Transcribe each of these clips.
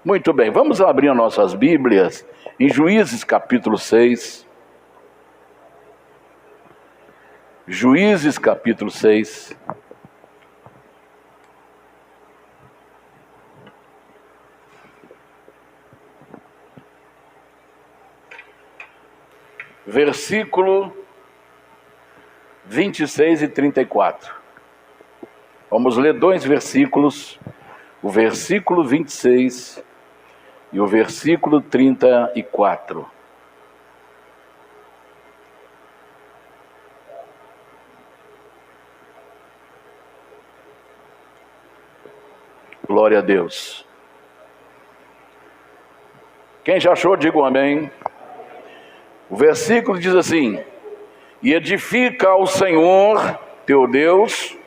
Muito bem, vamos abrir as nossas Bíblias em Juízes capítulo 6. Juízes capítulo 6. Versículo 26 e 34. Vamos ler dois versículos, o versículo 26 e o versículo 34. Glória a Deus. Quem já achou, diga um amém. O versículo diz assim: e edifica ao Senhor teu Deus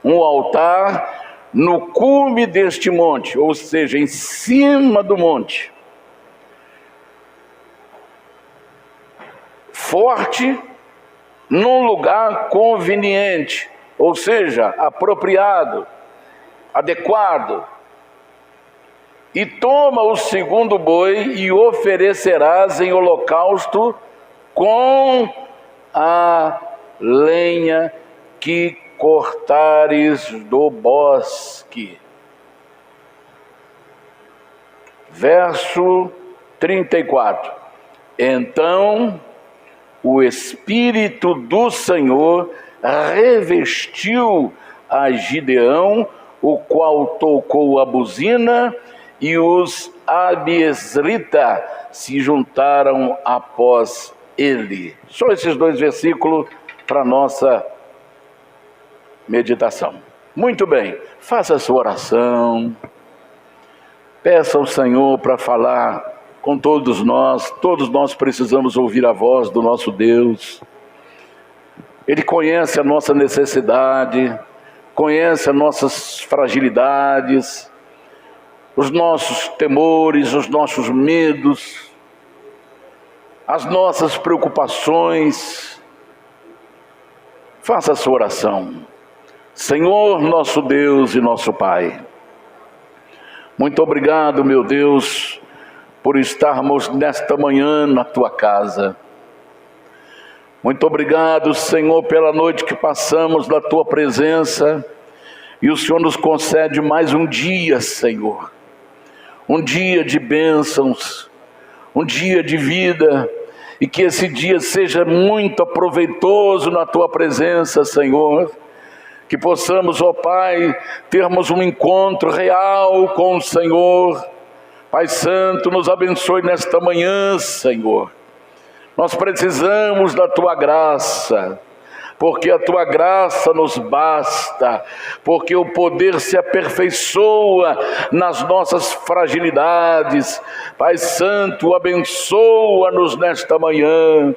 um altar no cume deste monte, ou seja, em cima do monte, forte, num lugar conveniente, ou seja, apropriado, adequado. E toma o segundo boi e oferecerás em holocausto com a lenha que cortares do bosque. Verso 34. Então o Espírito do Senhor revestiu a Gideão, o qual tocou a buzina, e os abiezritas se juntaram após ele. Só esses dois versículos para nossa meditação. Muito bem, faça a sua oração, peça ao Senhor para falar com todos nós precisamos ouvir a voz do nosso Deus. Ele conhece a nossa necessidade, conhece as nossas fragilidades, os nossos temores, os nossos medos, as nossas preocupações. Faça a sua oração. Senhor, nosso Deus e nosso Pai, muito obrigado, meu Deus, por estarmos nesta manhã na Tua casa. Muito obrigado, Senhor, pela noite que passamos na Tua presença, e o Senhor nos concede mais um dia, Senhor, um dia de bênçãos, um dia de vida, e que esse dia seja muito proveitoso na Tua presença, Senhor. Que possamos, ó Pai, termos um encontro real com o Senhor. Pai Santo, nos abençoe nesta manhã, Senhor. Nós precisamos da Tua graça, porque a Tua graça nos basta, porque o poder se aperfeiçoa nas nossas fragilidades. Pai Santo, abençoa-nos nesta manhã.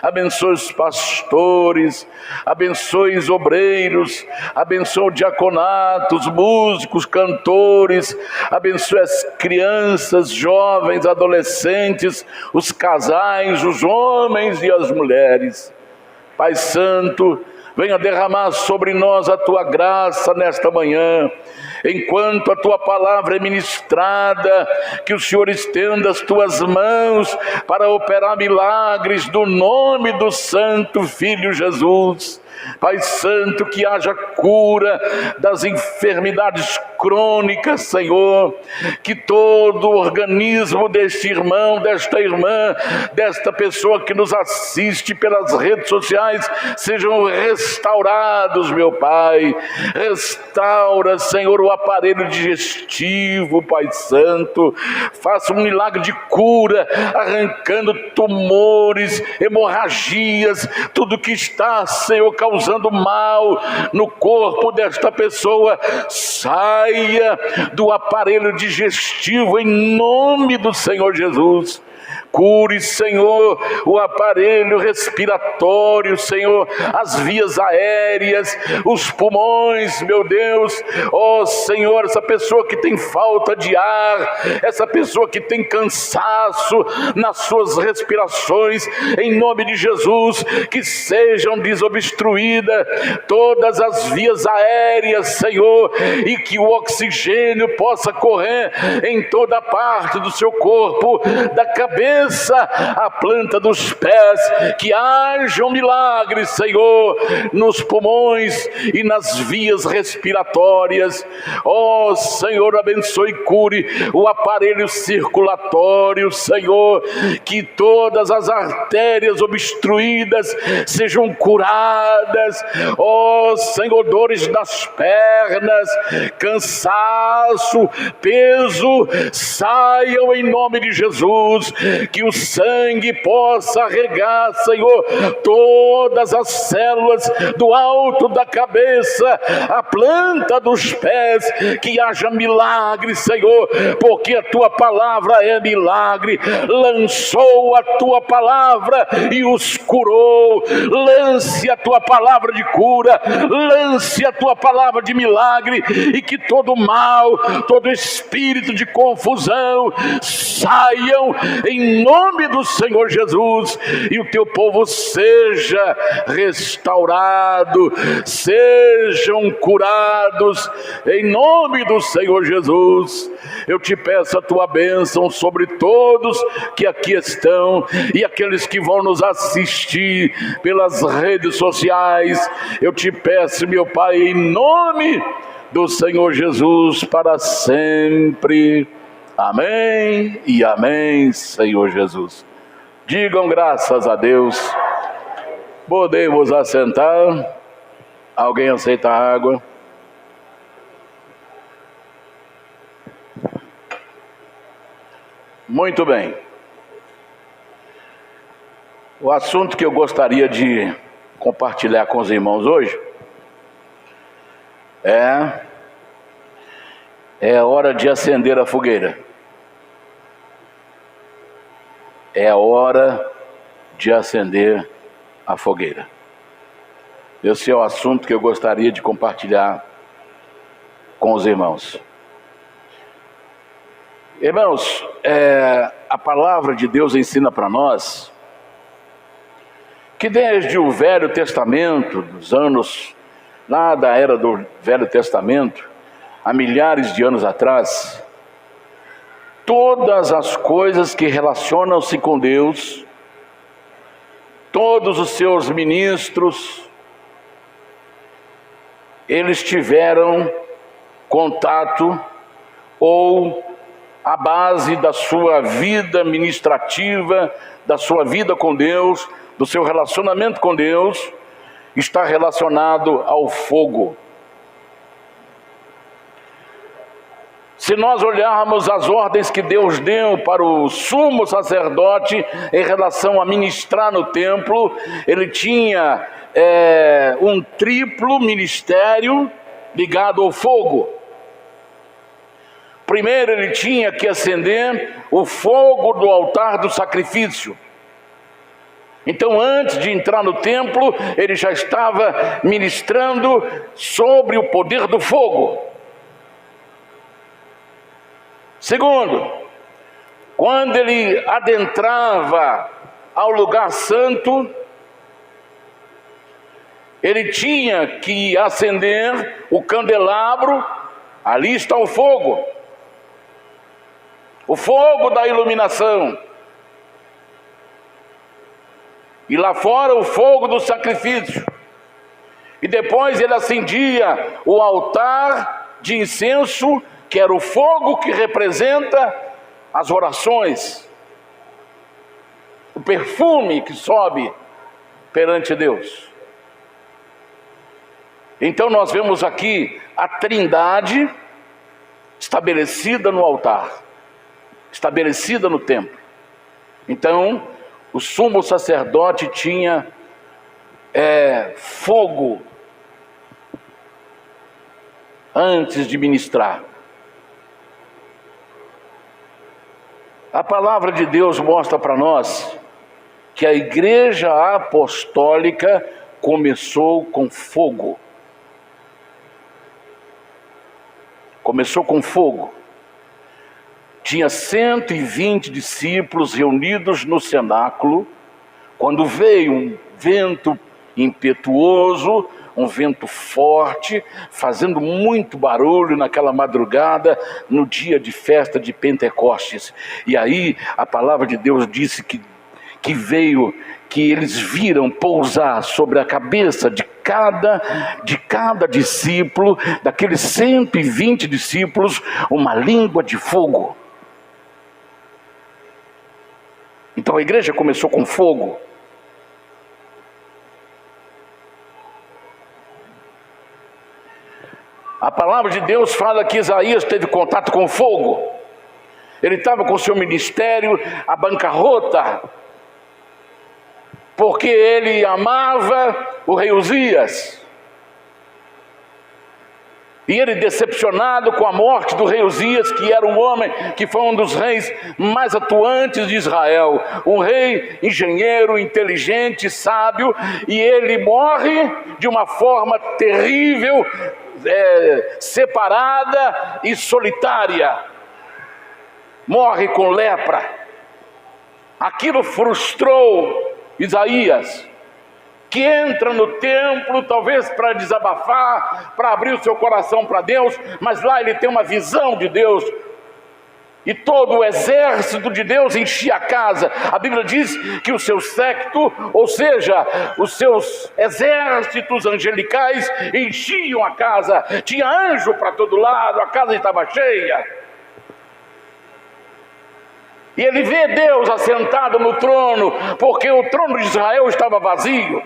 Abençoe os pastores, abençoe os obreiros, abençoe o diaconato, os músicos, cantores, abençoe as crianças, jovens, adolescentes, os casais, os homens e as mulheres. Pai Santo, venha derramar sobre nós a Tua graça nesta manhã. Enquanto a Tua palavra é ministrada, que o Senhor estenda as Tuas mãos para operar milagres no nome do Santo Filho Jesus. Pai Santo, que haja cura das enfermidades crônicas, Senhor, que todo o organismo deste irmão, desta irmã, desta pessoa que nos assiste pelas redes sociais, sejam restaurados, meu Pai. Restaura, Senhor, o aparelho digestivo, Pai Santo. Faça um milagre de cura, arrancando tumores, hemorragias, tudo que está, Senhor, causando mal no corpo desta pessoa, saia do aparelho digestivo em nome do Senhor Jesus. Cure, Senhor, o aparelho respiratório, Senhor, as vias aéreas, os pulmões, meu Deus. Ó Senhor, essa pessoa que tem falta de ar, essa pessoa que tem cansaço nas suas respirações, em nome de Jesus, que sejam desobstruídas obstruída, todas as vias aéreas, Senhor, e que o oxigênio possa correr em toda parte do seu corpo, da cabeça à planta dos pés, que haja um milagre, Senhor, nos pulmões e nas vias respiratórias. Ó Senhor, abençoe e cure o aparelho circulatório, Senhor, que todas as artérias obstruídas sejam curadas. Ó Senhor, dores das pernas, cansaço, peso, saiam em nome de Jesus, que o sangue possa regar, Senhor, todas as células do alto da cabeça à planta dos pés, que haja milagre, Senhor, porque a tua palavra é milagre. Lançou a tua palavra e os curou. Lance a tua palavra de cura, lance a tua palavra de milagre, e que todo mal, todo espírito de confusão saiam em nome do Senhor Jesus, e o teu povo seja restaurado, sejam curados em nome do Senhor Jesus. Eu te peço a tua bênção sobre todos que aqui estão e aqueles que vão nos assistir pelas redes sociais. Eu te peço, meu Pai, em nome do Senhor Jesus, para sempre. Amém e amém, Senhor Jesus. Digam graças a Deus. Podemos assentar. Alguém aceita água? Muito bem. O assunto que eu gostaria de compartilhar com os irmãos hoje é hora de acender a fogueira. É hora de acender a fogueira. Esse é o assunto que eu gostaria de compartilhar com os irmãos. Irmãos, a palavra de Deus ensina para nós que desde o Velho Testamento, dos anos lá da era do Velho Testamento, há milhares de anos atrás, todas as coisas que relacionam-se com Deus, todos os seus ministros, eles tiveram contato ou a base da sua vida ministrativa, da sua vida com Deus, do seu relacionamento com Deus, está relacionado ao fogo. Se nós olharmos as ordens que Deus deu para o sumo sacerdote em relação a ministrar no templo, ele tinha um triplo ministério ligado ao fogo. Primeiro, ele tinha que acender o fogo do altar do sacrifício. Então, antes de entrar no templo, ele já estava ministrando sobre o poder do fogo. Segundo, quando ele adentrava ao lugar santo, ele tinha que acender o candelabro. Ali está o fogo da iluminação, e lá fora o fogo do sacrifício, e depois ele acendia o altar de incenso, que era o fogo que representa as orações, o perfume que sobe perante Deus. Então nós vemos aqui a Trindade estabelecida no altar, estabelecida no templo. Então o sumo sacerdote tinha fogo antes de ministrar. A palavra de Deus mostra para nós que a igreja apostólica começou com fogo. Começou com fogo. Tinha 120 discípulos reunidos no cenáculo, quando veio um vento impetuoso, um vento forte, fazendo muito barulho naquela madrugada, no dia de festa de Pentecostes. E aí a palavra de Deus disse que veio, que eles viram pousar sobre a cabeça de cada discípulo, daqueles 120 discípulos, uma língua de fogo. Então a igreja começou com fogo. A palavra de Deus fala que Isaías teve contato com fogo. Ele estava com o seu ministério à bancarrota, porque ele amava o rei Uzias. E ele, decepcionado com a morte do rei Uzias, que era um homem que foi um dos reis mais atuantes de Israel, um rei engenheiro, inteligente, sábio, e ele morre de uma forma terrível, separada e solitária. Morre com lepra. Aquilo frustrou Isaías, que entra no templo, talvez para desabafar, para abrir o seu coração para Deus, mas lá ele tem uma visão de Deus, e todo o exército de Deus enchia a casa. A Bíblia diz que o seu séquito, ou seja, os seus exércitos angelicais, enchiam a casa, tinha anjo para todo lado, a casa estava cheia. E ele vê Deus assentado no trono, porque o trono de Israel estava vazio.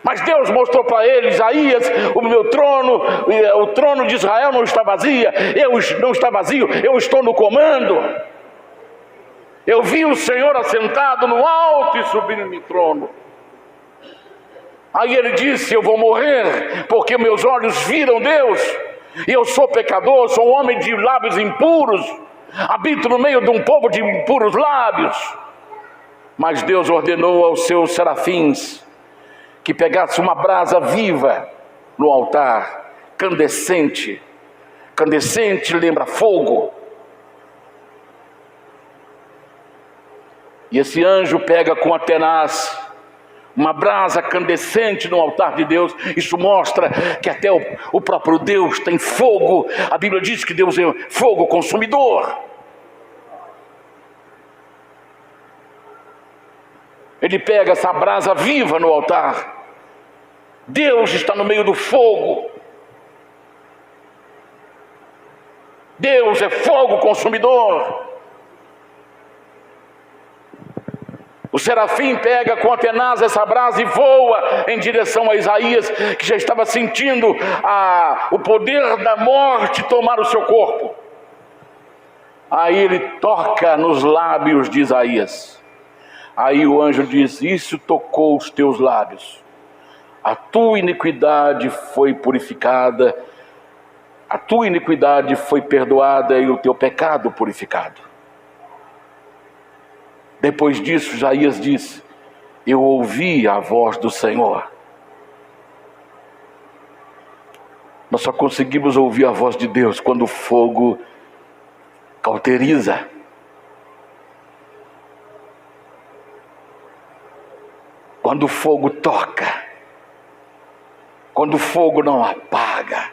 Mas Deus mostrou para ele: Isaías, o trono de Israel não está vazio, eu estou no comando. Eu vi o Senhor assentado no alto e sublime trono. Aí ele disse: eu vou morrer, porque meus olhos viram Deus, e eu sou pecador, sou um homem de lábios impuros, habito no meio de um povo de impuros lábios. Mas Deus ordenou aos seus serafins que pegasse uma brasa viva no altar, candescente. Candescente lembra fogo. E esse anjo pega com a tenaz uma brasa candescente no altar de Deus. Isso mostra que até o próprio Deus tem fogo. A Bíblia diz que Deus é fogo consumidor. Ele pega essa brasa viva no altar. Deus está no meio do fogo. Deus é fogo consumidor. O serafim pega com a tenaz essa brasa e voa em direção a Isaías, que já estava sentindo o poder da morte tomar o seu corpo. Aí ele toca nos lábios de Isaías. Aí o anjo diz: isso tocou os teus lábios. A tua iniquidade foi purificada, a tua iniquidade foi perdoada e o teu pecado purificado. Depois disso, Isaías disse: eu ouvi a voz do Senhor. Nós só conseguimos ouvir a voz de Deus quando o fogo cauteriza. Quando o fogo toca. Quando o fogo não apaga.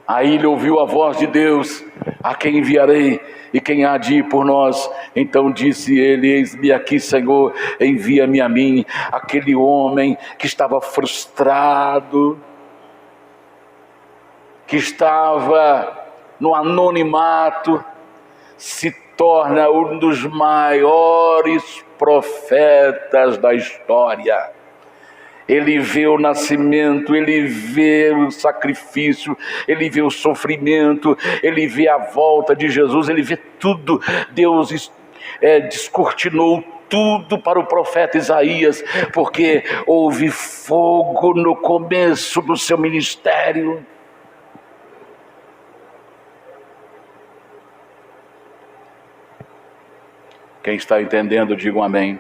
Aí ele ouviu a voz de Deus: a quem enviarei e quem há de ir por nós? Então disse ele: eis-me aqui, Senhor, envia-me a mim. Aquele homem que estava frustrado, que estava no anonimato, se torna um dos maiores profetas da história. Ele vê o nascimento, ele vê o sacrifício, ele vê o sofrimento, ele vê a volta de Jesus, ele vê tudo. Deus descortinou tudo para o profeta Isaías, porque houve fogo no começo do seu ministério. Quem está entendendo, diga um amém.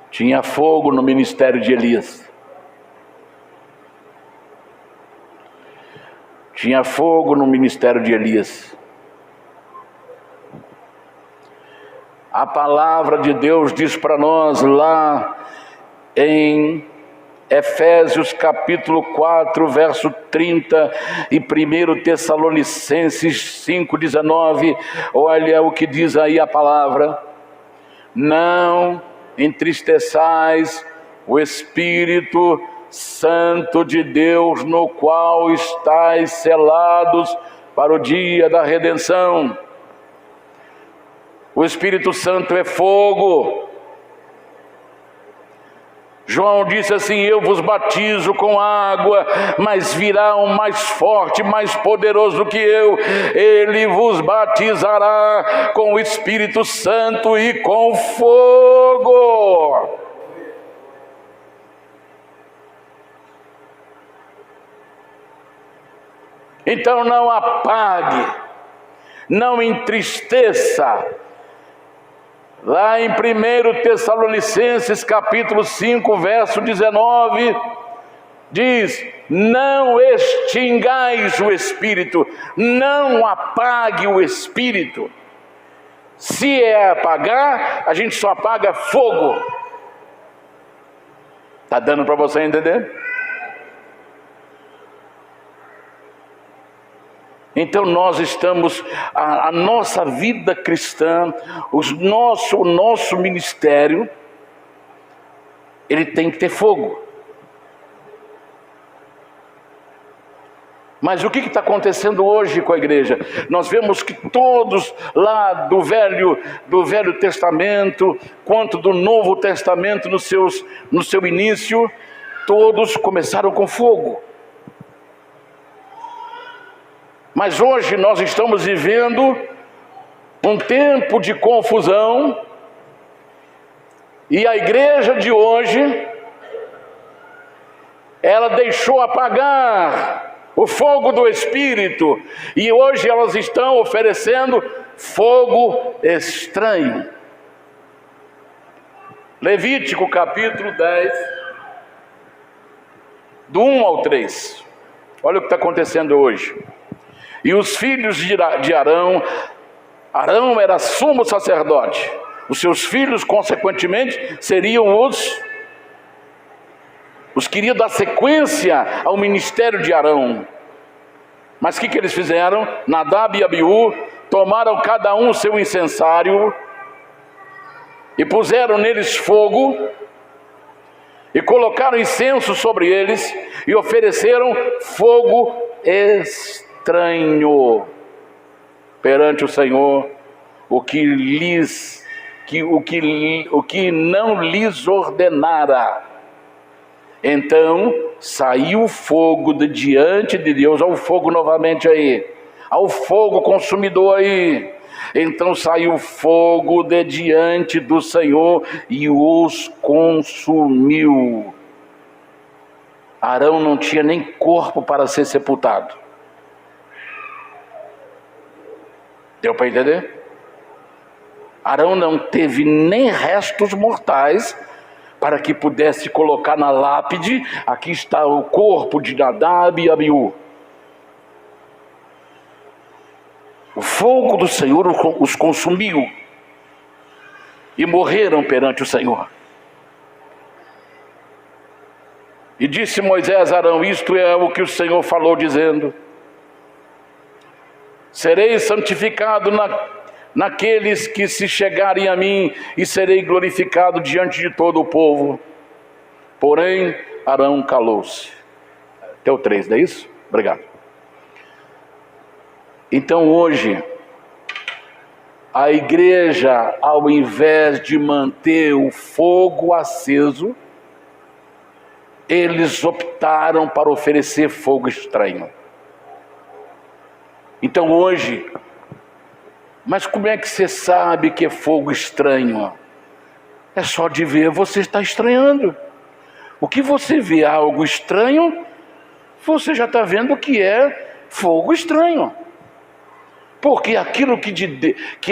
Tinha fogo no ministério de Elias. Tinha fogo no ministério de Elias. A palavra de Deus diz para nós lá em Efésios capítulo 4, verso 30 e 1 Tessalonicenses 5,19, olha o que diz aí a palavra: não entristeçais o Espírito Santo de Deus, no qual estáis selados para o dia da redenção. O Espírito Santo é fogo. João disse assim: eu vos batizo com água, mas virá um mais forte, mais poderoso do que eu. Ele vos batizará com o Espírito Santo e com fogo. Então não apague, não entristeça. Lá em 1 Tessalonicenses capítulo 5, verso 19, diz: não extingais o Espírito, não apague o Espírito. Se é apagar, a gente só apaga fogo. Está dando para você entender? Então nós estamos, a nossa vida cristã, o nosso ministério, ele tem que ter fogo. Mas o que está acontecendo hoje com a igreja? Nós vemos que todos lá do Velho Testamento, quanto do Novo Testamento no seu início, todos começaram com fogo. Mas hoje nós estamos vivendo um tempo de confusão, e a igreja de hoje, ela deixou apagar o fogo do Espírito, e hoje elas estão oferecendo fogo estranho. Levítico capítulo 10, do 1 ao 3. Olha o que está acontecendo hoje. E os filhos de Arão, Arão era sumo sacerdote, os seus filhos, consequentemente, seriam os que iriam dar sequência ao ministério de Arão. Mas o que eles fizeram? Nadab e Abiú tomaram cada um o seu incensário e puseram neles fogo, e colocaram incenso sobre eles, e ofereceram fogo estranho perante o Senhor, o que não lhes ordenara. Então saiu fogo de diante de Deus. Olha o fogo novamente aí, olha o fogo consumidor aí. Então saiu fogo de diante do Senhor e os consumiu. Arão não tinha nem corpo para ser sepultado. Deu para entender? Arão não teve nem restos mortais para que pudesse colocar na lápide: aqui está o corpo de Nadab e Abiú. O fogo do Senhor os consumiu e morreram perante o Senhor. E disse Moisés a Arão: isto é o que o Senhor falou, dizendo: serei santificado naqueles que se chegarem a mim, e serei glorificado diante de todo o povo. Porém, Arão calou-se. Até o 3, não é isso? Obrigado. Então hoje, a igreja, ao invés de manter o fogo aceso, eles optaram para oferecer fogo estranho. Então hoje, mas como é que você sabe que é fogo estranho? É só de ver, você está estranhando. O que você vê algo estranho, você já está vendo que é fogo estranho. Porque aquilo que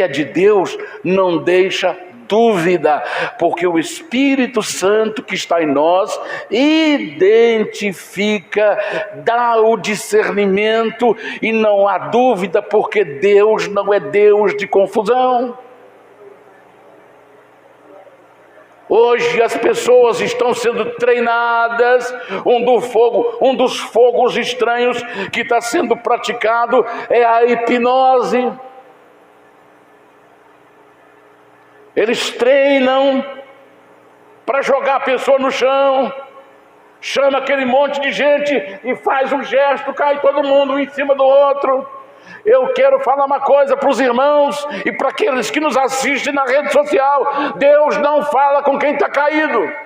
é de Deus não deixa dúvida, porque o Espírito Santo que está em nós identifica, dá o discernimento, e não há dúvida, porque Deus não é Deus de confusão. Hoje as pessoas estão sendo treinadas. Um dos fogos estranhos que está sendo praticado é a hipnose. Eles treinam para jogar a pessoa no chão, chama aquele monte de gente e faz um gesto, cai todo mundo um em cima do outro. Eu quero falar uma coisa para os irmãos e para aqueles que nos assistem na rede social: Deus não fala com quem está caído.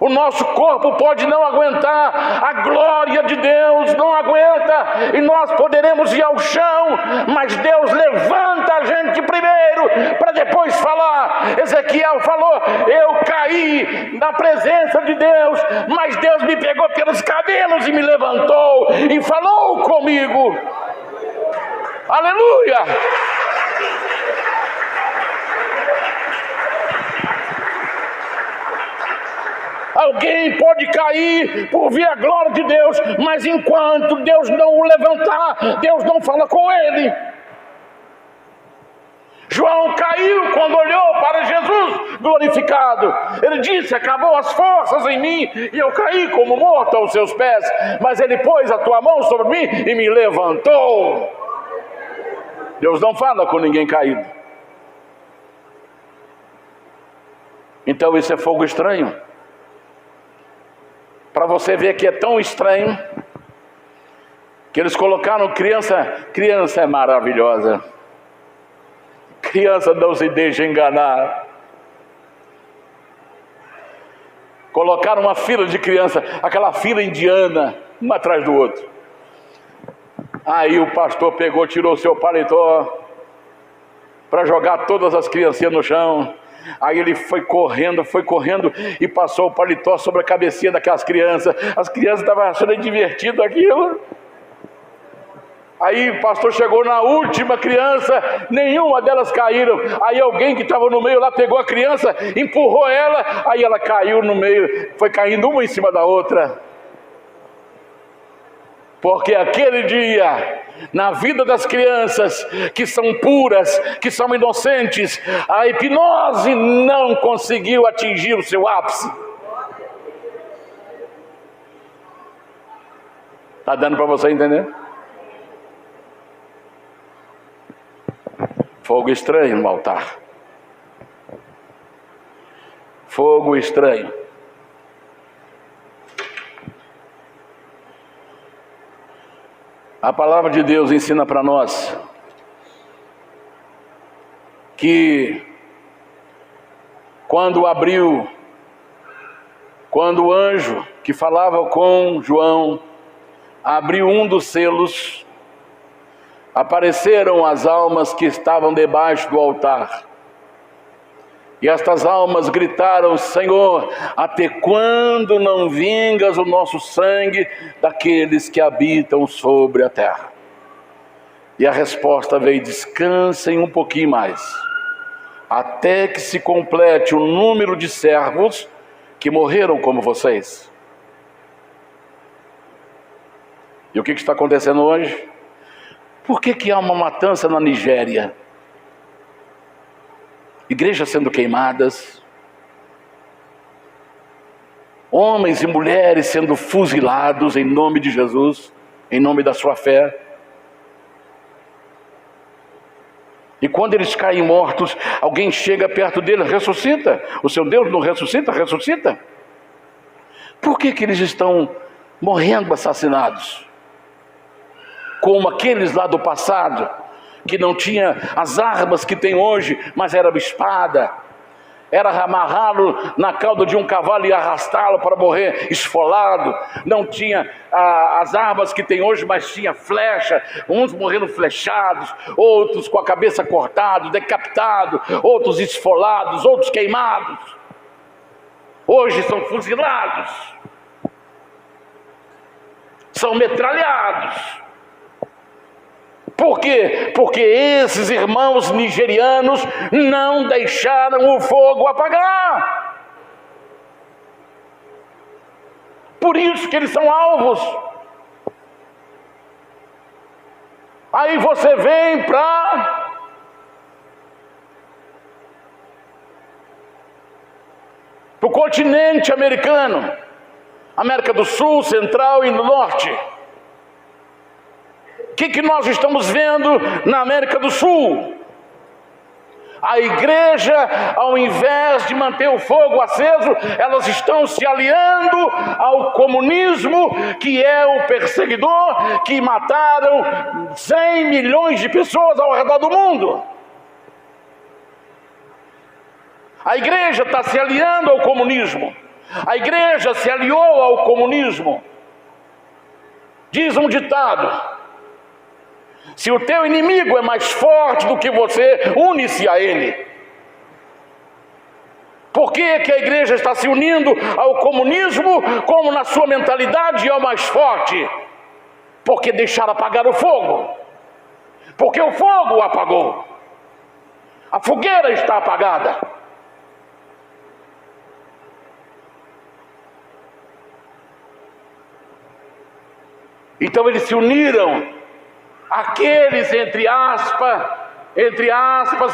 O nosso corpo pode não aguentar, a glória de Deus não aguenta, e nós poderemos ir ao chão, mas Deus levanta a gente primeiro, para depois falar. Ezequiel falou: eu caí na presença de Deus, mas Deus me pegou pelos cabelos e me levantou, e falou comigo. Aleluia! Alguém pode cair por ver a glória de Deus, mas enquanto Deus não o levantar, Deus não fala com ele. João caiu quando olhou para Jesus glorificado. Ele disse: acabou as forças em mim e eu caí como morto aos seus pés, mas ele pôs a tua mão sobre mim e me levantou. Deus não fala com ninguém caído. Então isso é fogo estranho. Para você ver que é tão estranho, que eles colocaram criança. Criança é maravilhosa. Criança não se deixa enganar. Colocaram uma fila de criança, aquela fila indiana, uma atrás do outro. Aí o pastor pegou, tirou seu paletó para jogar todas as criancinhas no chão. Aí ele foi correndo e passou o paletó sobre a cabecinha daquelas crianças. As crianças estavam achando divertido aquilo. Aí o pastor chegou na última criança, nenhuma delas caíram. Aí alguém que estava no meio lá pegou a criança, empurrou ela, aí ela caiu no meio, foi caindo uma em cima da outra. Porque aquele dia, na vida das crianças que são puras, que são inocentes, a hipnose não conseguiu atingir o seu ápice. Está dando para você entender? Fogo estranho no altar. Fogo estranho. A palavra de Deus ensina para nós que quando o anjo que falava com João abriu um dos selos, apareceram as almas que estavam debaixo do altar. E estas almas gritaram: Senhor, até quando não vingas o nosso sangue daqueles que habitam sobre a terra? E a resposta veio: descansem um pouquinho mais, até que se complete o número de servos que morreram como vocês. E o que está acontecendo hoje? Por que há uma matança na Nigéria? Igrejas sendo queimadas, homens e mulheres sendo fuzilados em nome de Jesus, em nome da sua fé. E quando eles caem mortos, alguém chega perto deles: ressuscita. O seu Deus não ressuscita? Ressuscita. Por que eles estão morrendo assassinados? Como aqueles lá do passado, que não tinha as armas que tem hoje, mas era uma espada, era amarrá-lo na cauda de um cavalo e arrastá-lo para morrer esfolado. Não tinha as armas que tem hoje, mas tinha flecha, uns morrendo flechados, outros com a cabeça cortada, decapitados, outros esfolados, outros queimados. Hoje são fuzilados, são metralhados. Por quê? Porque esses irmãos nigerianos não deixaram o fogo apagar. Por isso que eles são alvos. Aí você vem para continente americano, América do Sul, Central e do Norte. O que nós estamos vendo na América do Sul? A igreja, ao invés de manter o fogo aceso, elas estão se aliando ao comunismo, que é o perseguidor, que mataram 100 milhões de pessoas ao redor do mundo. A igreja está se aliando ao comunismo. A igreja se aliou ao comunismo. Diz um ditado: se o teu inimigo é mais forte do que você, une-se a ele. Por que a igreja está se unindo ao comunismo, como na sua mentalidade é o mais forte? Porque deixaram apagar o fogo. Porque o fogo o apagou. A fogueira está apagada. Então eles se uniram, aqueles entre aspas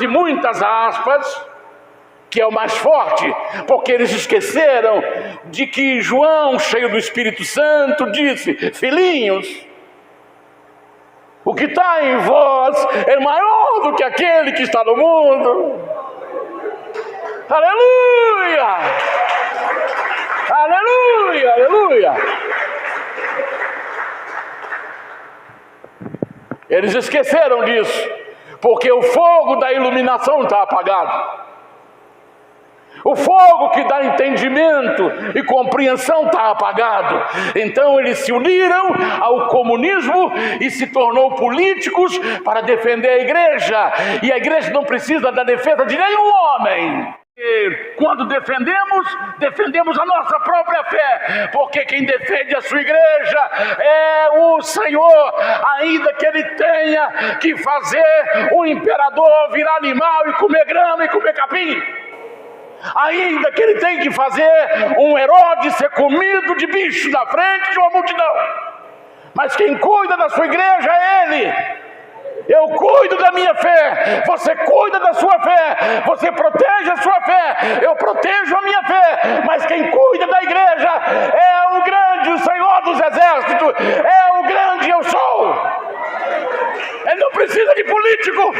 e muitas aspas, que é o mais forte, porque eles esqueceram de que João, cheio do Espírito Santo, disse: filhinhos, o que está em vós é maior do que aquele que está no mundo. Aleluia! Aleluia! Aleluia! Eles esqueceram disso, porque o fogo da iluminação está apagado. O fogo que dá entendimento e compreensão está apagado. Então eles se uniram ao comunismo e se tornou políticos para defender a igreja. E a igreja não precisa da defesa de nenhum homem. E quando defendemos a nossa própria fé, porque quem defende a sua igreja é o Senhor, ainda que ele tenha que fazer o imperador virar animal e comer grama e comer capim, ainda que ele tenha que fazer um Herodes ser comido de bicho na frente de uma multidão, mas quem cuida da sua igreja é ele. Eu cuido da minha fé, você cuida da sua fé, você protege a sua fé, eu protejo a minha fé, mas quem cuida da igreja é o grande, o Senhor dos Exércitos, é o grande eu sou. Ele não precisa de político.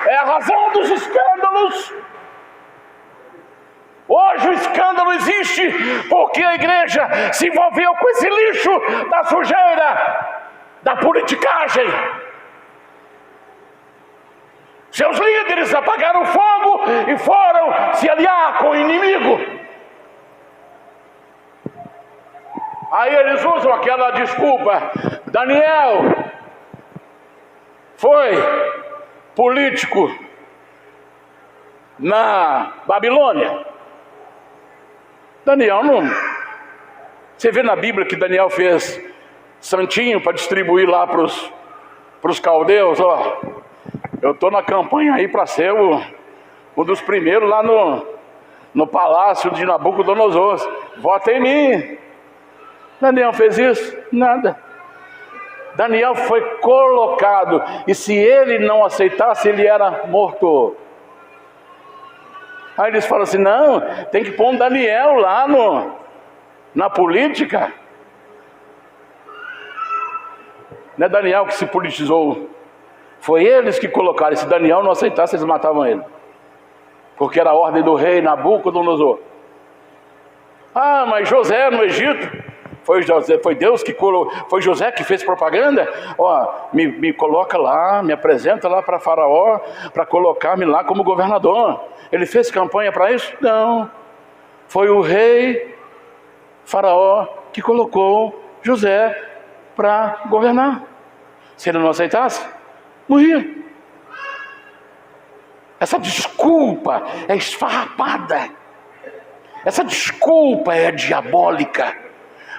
É a razão dos escândalos. Hoje o escândalo existe porque a igreja se envolveu com esse lixo da sujeira, da politicagem. Seus líderes apagaram o fogo e foram se aliar com o inimigo. Aí eles usam aquela desculpa: Daniel foi político na Babilônia. Daniel não... Você vê na Bíblia que Daniel fez santinho para distribuir lá para os caldeus, ó. Eu estou na campanha aí para ser um dos primeiros lá no palácio de Nabucodonosor. Vota em mim. Daniel fez isso? Nada. Daniel foi colocado, e se ele não aceitasse, ele era morto. Aí eles falam assim: não, tem que pôr um Daniel lá na política. Não é Daniel que se politizou, foi eles que colocaram. Se Daniel não aceitasse, eles matavam ele, porque era a ordem do rei Nabucodonosor. Ah, mas José no Egito, foi Deus que colocou, foi José que fez propaganda. Ó, me coloca lá, me apresenta lá para Faraó, para colocar-me lá como governador. Ele fez campanha para isso? Não. Foi o rei Faraó que colocou José para governar. Se ele não aceitasse, morria. Essa desculpa é esfarrapada. Essa desculpa é diabólica,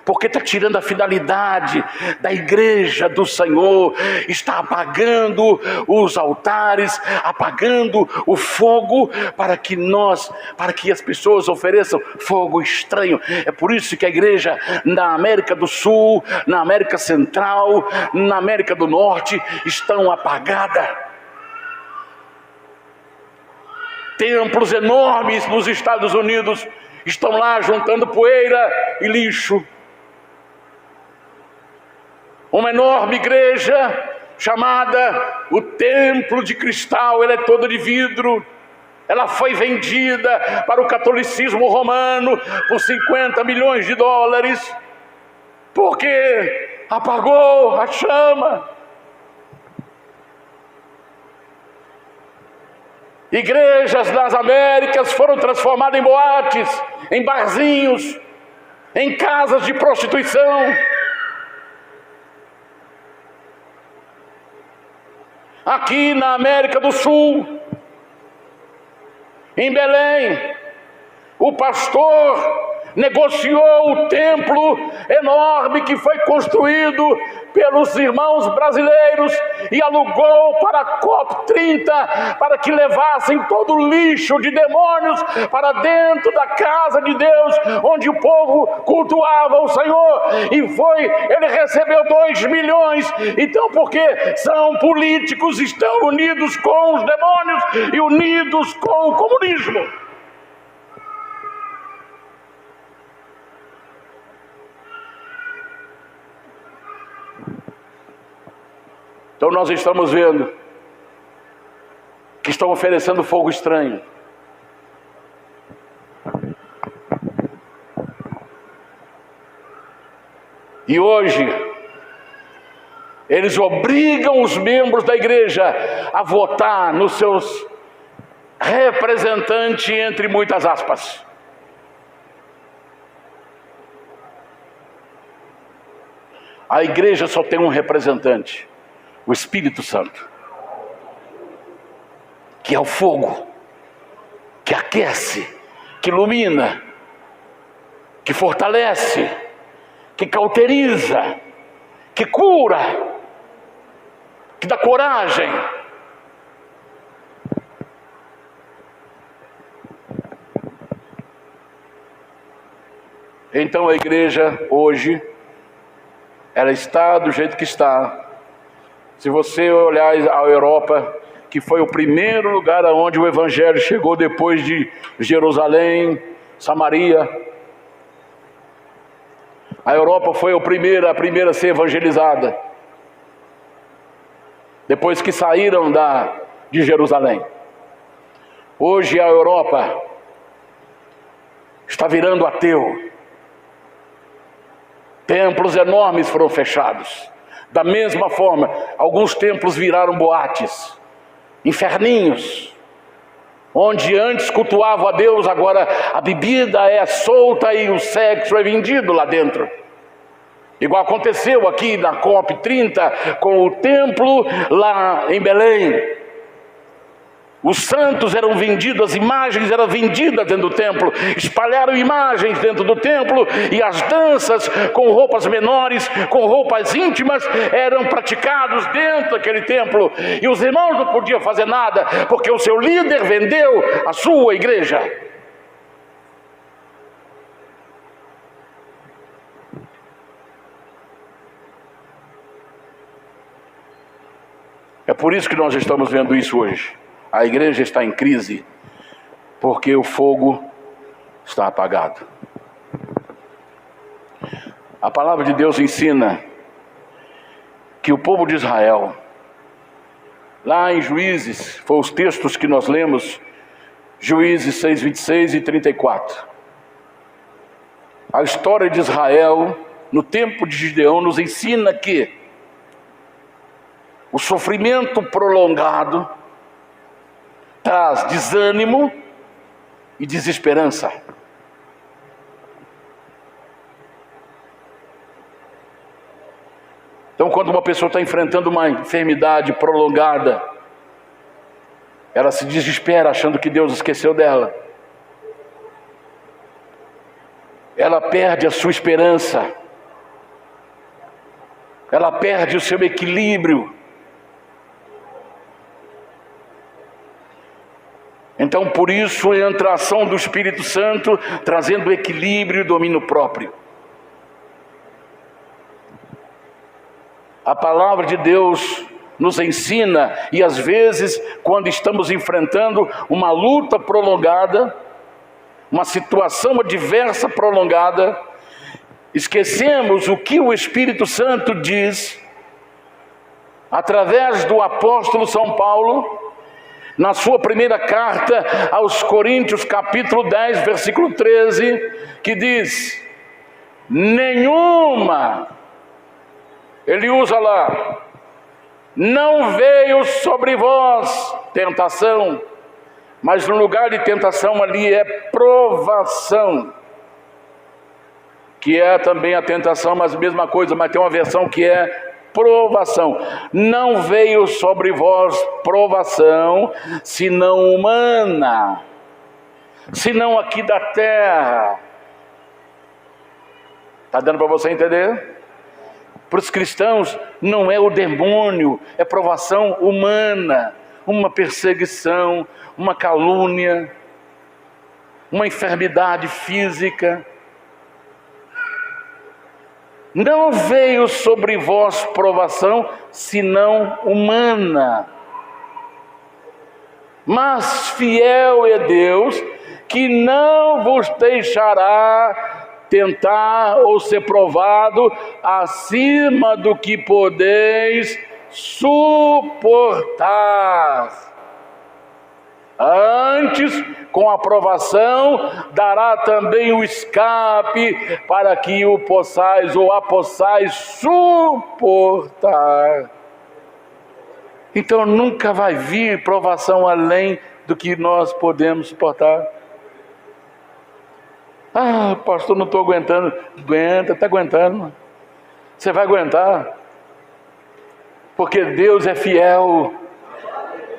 porque está tirando a finalidade da igreja do Senhor, está apagando os altares, apagando o fogo, para que as pessoas ofereçam fogo estranho. É por isso que a igreja na América do Sul, na América Central, na América do Norte estão apagadas. templos enormes nos Estados Unidos estão lá juntando poeira e lixo. Uma enorme igreja chamada o Templo de Cristal, ela é toda de vidro. Ela foi vendida para o catolicismo romano por 50 milhões de dólares, porque apagou a chama. Igrejas nas Américas foram transformadas em boates, em barzinhos, em casas de prostituição. Aqui na América do Sul, em Belém, o pastor negociou o templo enorme que foi construído pelos irmãos brasileiros e alugou para a COP30 para que levassem todo o lixo de demônios para dentro da casa de Deus, onde o povo cultuava o Senhor. E ele recebeu 2 milhões. Então, porque são políticos, estão unidos com os demônios e unidos com o comunismo. Então nós estamos vendo que estão oferecendo fogo estranho. E hoje, eles obrigam os membros da igreja a votar nos seus representantes, entre muitas aspas. A igreja só tem um representante: o Espírito Santo, que é o fogo, que aquece, que ilumina, que fortalece, que cauteriza, que cura, que dá coragem. Então a igreja hoje, ela está do jeito que está. Se você olhar a Europa, que foi o primeiro lugar aonde o Evangelho chegou depois de Jerusalém, Samaria. A Europa foi a primeira a ser evangelizada, depois que saíram de Jerusalém. Hoje a Europa está virando ateu. Templos enormes foram fechados. Da mesma forma, alguns templos viraram boates, inferninhos, onde antes cultuavam a Deus, agora a bebida é solta e o sexo é vendido lá dentro. Igual aconteceu aqui na COP30 com o templo lá em Belém. Os santos eram vendidos, as imagens eram vendidas dentro do templo, espalharam imagens dentro do templo, e as danças com roupas menores, com roupas íntimas, eram praticados dentro daquele templo, e os irmãos não podiam fazer nada, porque o seu líder vendeu a sua igreja. É por isso que nós estamos vendo isso hoje. A igreja está em crise, porque o fogo está apagado. A palavra de Deus ensina que o povo de Israel, lá em Juízes, foram os textos que nós lemos, Juízes 6, 26 e 34. A história de Israel, no tempo de Gideão, nos ensina que o sofrimento prolongado traz desânimo e desesperança. Então, quando uma pessoa está enfrentando uma enfermidade prolongada, ela se desespera achando que Deus esqueceu dela. Ela perde a sua esperança. Ela perde o seu equilíbrio. Então, por isso entra a ação do Espírito Santo, trazendo equilíbrio e domínio próprio. A palavra de Deus nos ensina, e às vezes, quando estamos enfrentando uma luta prolongada, uma situação adversa prolongada, esquecemos o que o Espírito Santo diz, através do apóstolo São Paulo, na sua primeira carta aos Coríntios, capítulo 10, versículo 13, que diz: nenhuma, ele usa lá, não veio sobre vós tentação, mas no lugar de tentação ali é provação, que é também a tentação, mas a mesma coisa, mas tem uma versão que é provação. Não veio sobre vós provação, senão humana, senão aqui da terra. Está dando para você entender? Para os cristãos não é o demônio, é provação humana, uma perseguição, uma calúnia, uma enfermidade física. Não veio sobre vós provação, senão humana. Mas fiel é Deus, que não vos deixará tentar ou ser provado acima do que podeis suportar. Antes, com a provação, dará também o escape para que o possais ou a possais suportar. Então nunca vai vir provação além do que nós podemos suportar. Ah, pastor, não estou aguentando. Aguenta, está aguentando. Você vai aguentar, porque Deus é fiel.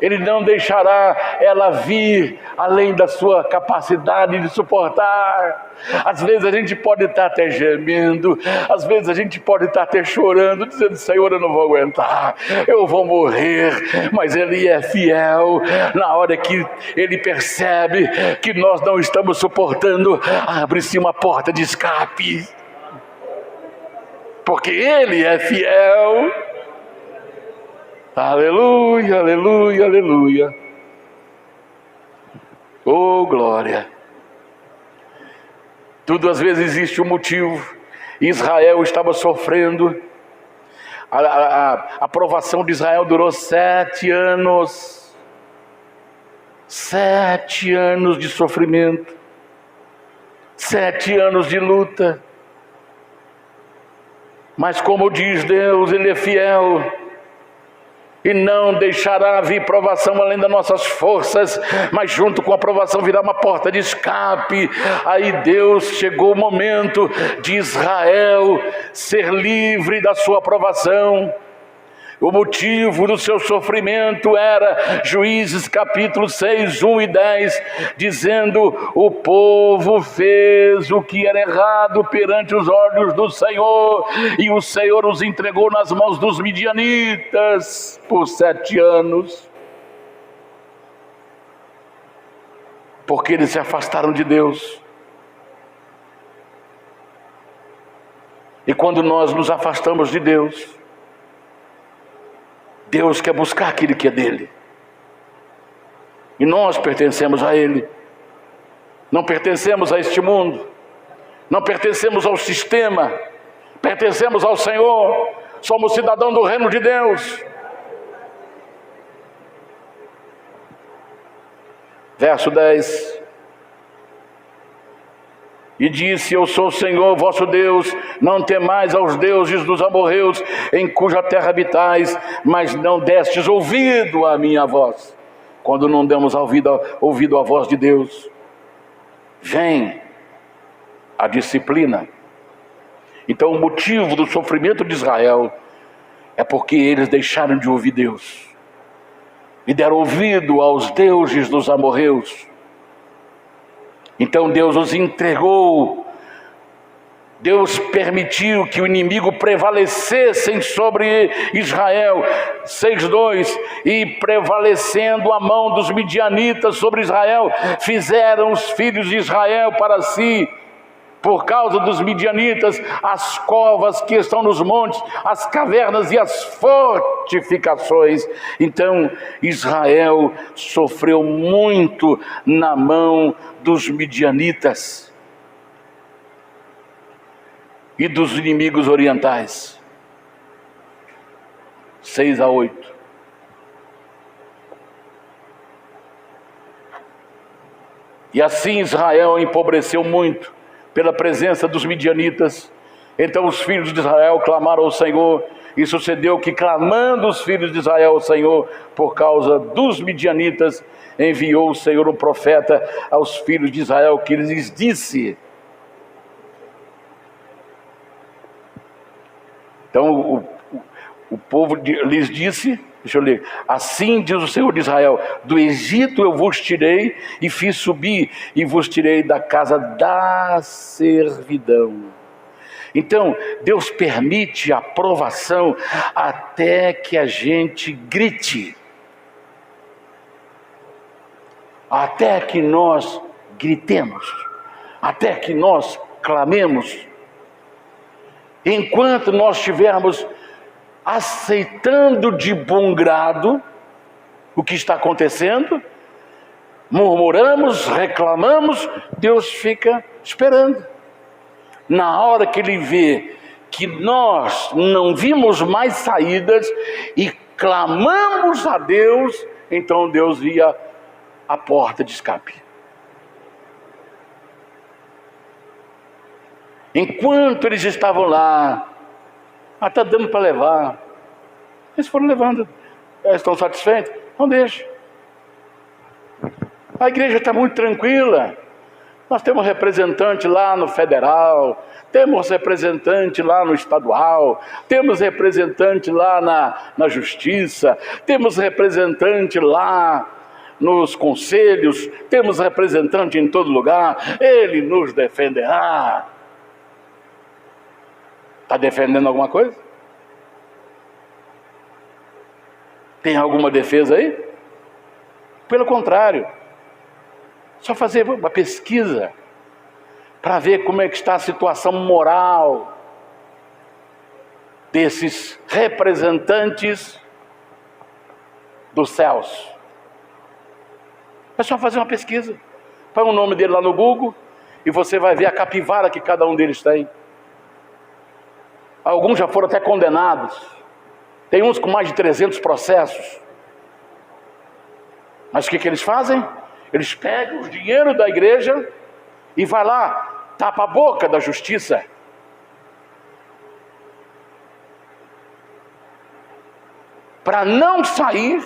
Ele não deixará ela vir além da sua capacidade de suportar. Às vezes a gente pode estar até gemendo, às vezes a gente pode estar até chorando, dizendo: Senhor, eu não vou aguentar, eu vou morrer. Mas Ele é fiel. Na hora que Ele percebe que nós não estamos suportando, abre-se uma porta de escape, porque Ele é fiel. Aleluia, aleluia, aleluia. Oh, glória. Tudo às vezes existe um motivo. Israel estava sofrendo. A provação de Israel durou 7 anos. 7 anos de sofrimento. 7 anos de luta. Mas como diz Deus, Ele é fiel. E não deixará vir provação além das nossas forças, mas junto com a provação virá uma porta de escape. Aí Deus, chegou o momento de Israel ser livre da sua provação. O motivo do seu sofrimento era Juízes capítulo 6, 1 e 10, dizendo: o povo fez o que era errado perante os olhos do Senhor, e o Senhor os entregou nas mãos dos midianitas por 7 anos. Porque eles se afastaram de Deus. E quando nós nos afastamos de Deus, Deus quer buscar aquilo que é dele. E nós pertencemos a Ele. Não pertencemos a este mundo. Não pertencemos ao sistema. Pertencemos ao Senhor. Somos cidadãos do reino de Deus. Verso 10. E disse: eu sou o Senhor vosso Deus, não temais aos deuses dos amorreus, em cuja terra habitais, mas não destes ouvido à minha voz. Quando não damos ouvido à voz de Deus, vem a disciplina. Então o motivo do sofrimento de Israel é porque eles deixaram de ouvir Deus e deram ouvido aos deuses dos amorreus. Então Deus os entregou. Deus permitiu que o inimigo prevalecesse sobre Israel. 6:2. E prevalecendo a mão dos midianitas sobre Israel, fizeram os filhos de Israel para si por causa dos midianitas, as covas que estão nos montes, as cavernas e as fortificações. Então Israel sofreu muito na mão dos midianitas e dos inimigos orientais. 6-8. E assim Israel empobreceu muito pela presença dos midianitas. Então os filhos de Israel clamaram ao Senhor, e sucedeu que, clamando os filhos de Israel ao Senhor por causa dos midianitas, enviou o Senhor um profeta aos filhos de Israel, que lhes disse. Então o povo lhes disse, deixa eu ler: assim diz o Senhor de Israel: do Egito eu vos tirei e fiz subir, e vos tirei da casa da servidão. Então Deus permite a provação até que a gente grite, até que nós gritemos, até que nós clamemos. Enquanto nós estivermos aceitando de bom grado o que está acontecendo, murmuramos, reclamamos, Deus fica esperando. Na hora que Ele vê que nós não vimos mais saídas e clamamos a Deus, então Deus via a porta de escape. Enquanto eles estavam lá, está dando para levar, eles foram levando. Eles estão satisfeitos? Não deixa. A igreja está muito tranquila. Nós temos representante lá no federal, temos representante lá no estadual, temos representante lá na justiça, temos representante lá nos conselhos, temos representante em todo lugar. Ele nos defenderá. Está defendendo alguma coisa? Tem alguma defesa aí? Pelo contrário, só fazer uma pesquisa para ver como é que está a situação moral desses representantes dos céus. É só fazer uma pesquisa. Põe o nome dele lá no Google e você vai ver a capivara que cada um deles tem. Alguns já foram até condenados. Tem uns com mais de 300 processos. Mas o que eles fazem? Eles pegam o dinheiro da igreja e vai lá, tapa a boca da justiça. Para não sair.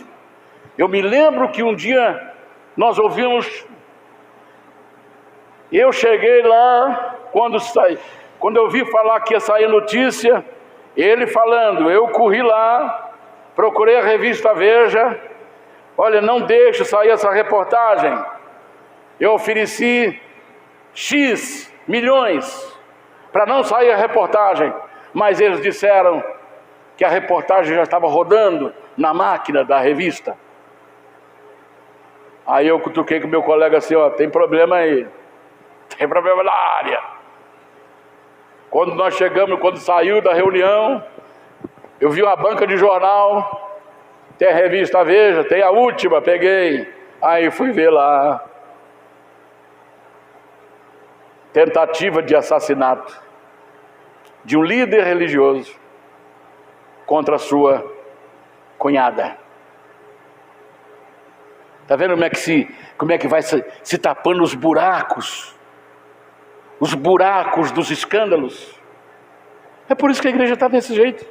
Eu me lembro que um dia nós ouvimos, eu cheguei lá, quando eu vi falar que ia sair notícia, ele falando, eu corri lá, procurei a revista Veja, olha, não deixe sair essa reportagem. Eu ofereci X milhões para não sair a reportagem, mas eles disseram que a reportagem já estava rodando na máquina da revista. Aí eu cutuquei com meu colega assim, ó, tem problema aí, tem problema na área. Quando nós chegamos, quando saiu da reunião, eu vi uma banca de jornal, tem a revista Veja, tem a última, peguei, aí fui ver lá, tentativa de assassinato de um líder religioso contra a sua cunhada. Está vendo como é que vai se tapando os buracos dos escândalos? É por isso que a igreja está desse jeito.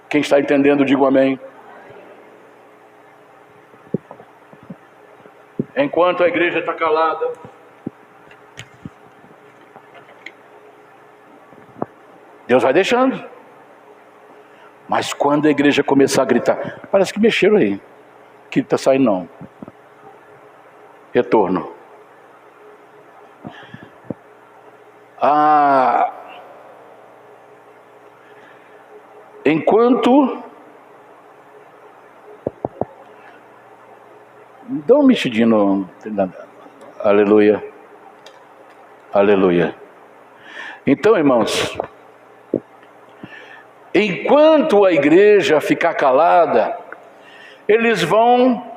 Quem está entendendo, diga amém. Enquanto a igreja está calada, Deus vai deixando. Mas quando a igreja começar a gritar, parece que mexeram aí, que está saindo não. Retorno. Enquanto... Dá uma mexidinha no... Aleluia. Aleluia. Então, irmãos, enquanto a igreja ficar calada, eles vão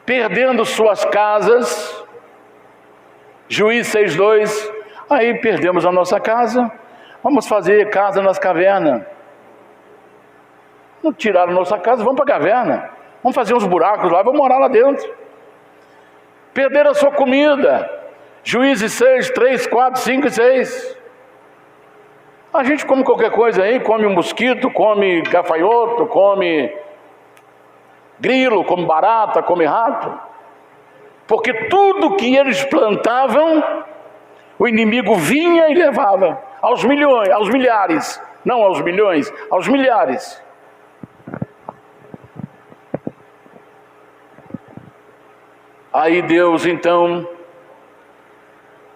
perdendo suas casas. Juízes 6:2, aí perdemos a nossa casa, vamos fazer casa nas cavernas. Não tiraram a nossa casa, vamos para a caverna, vamos fazer uns buracos lá, vamos morar lá dentro. Perderam a sua comida. Juízes 6, 3, 4, 5 e 6. A gente come qualquer coisa aí, come mosquito, come gafanhoto, come grilo, come barata, come rato. Porque tudo que eles plantavam, o inimigo vinha e levava. Aos milhões, aos milhares. Não aos milhões, aos milhares. Aí Deus então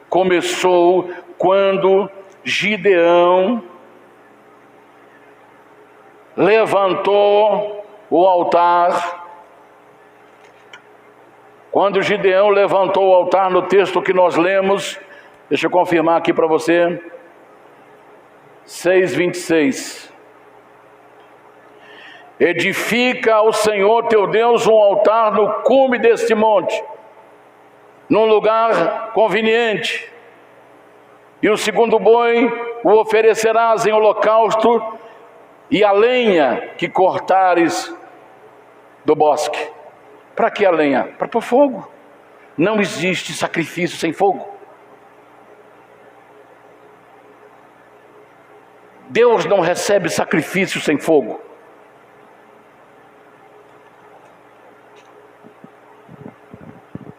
começou quando Gideão levantou o altar. Quando Gideão levantou o altar, no texto que nós lemos, deixa eu confirmar aqui para você, 6:26. Edifica ao Senhor teu Deus um altar no cume deste monte, num lugar conveniente. E o segundo boi o oferecerás em holocausto, e a lenha que cortares do bosque. Para que a lenha? Para pôr fogo. Não existe sacrifício sem fogo. Deus não recebe sacrifício sem fogo.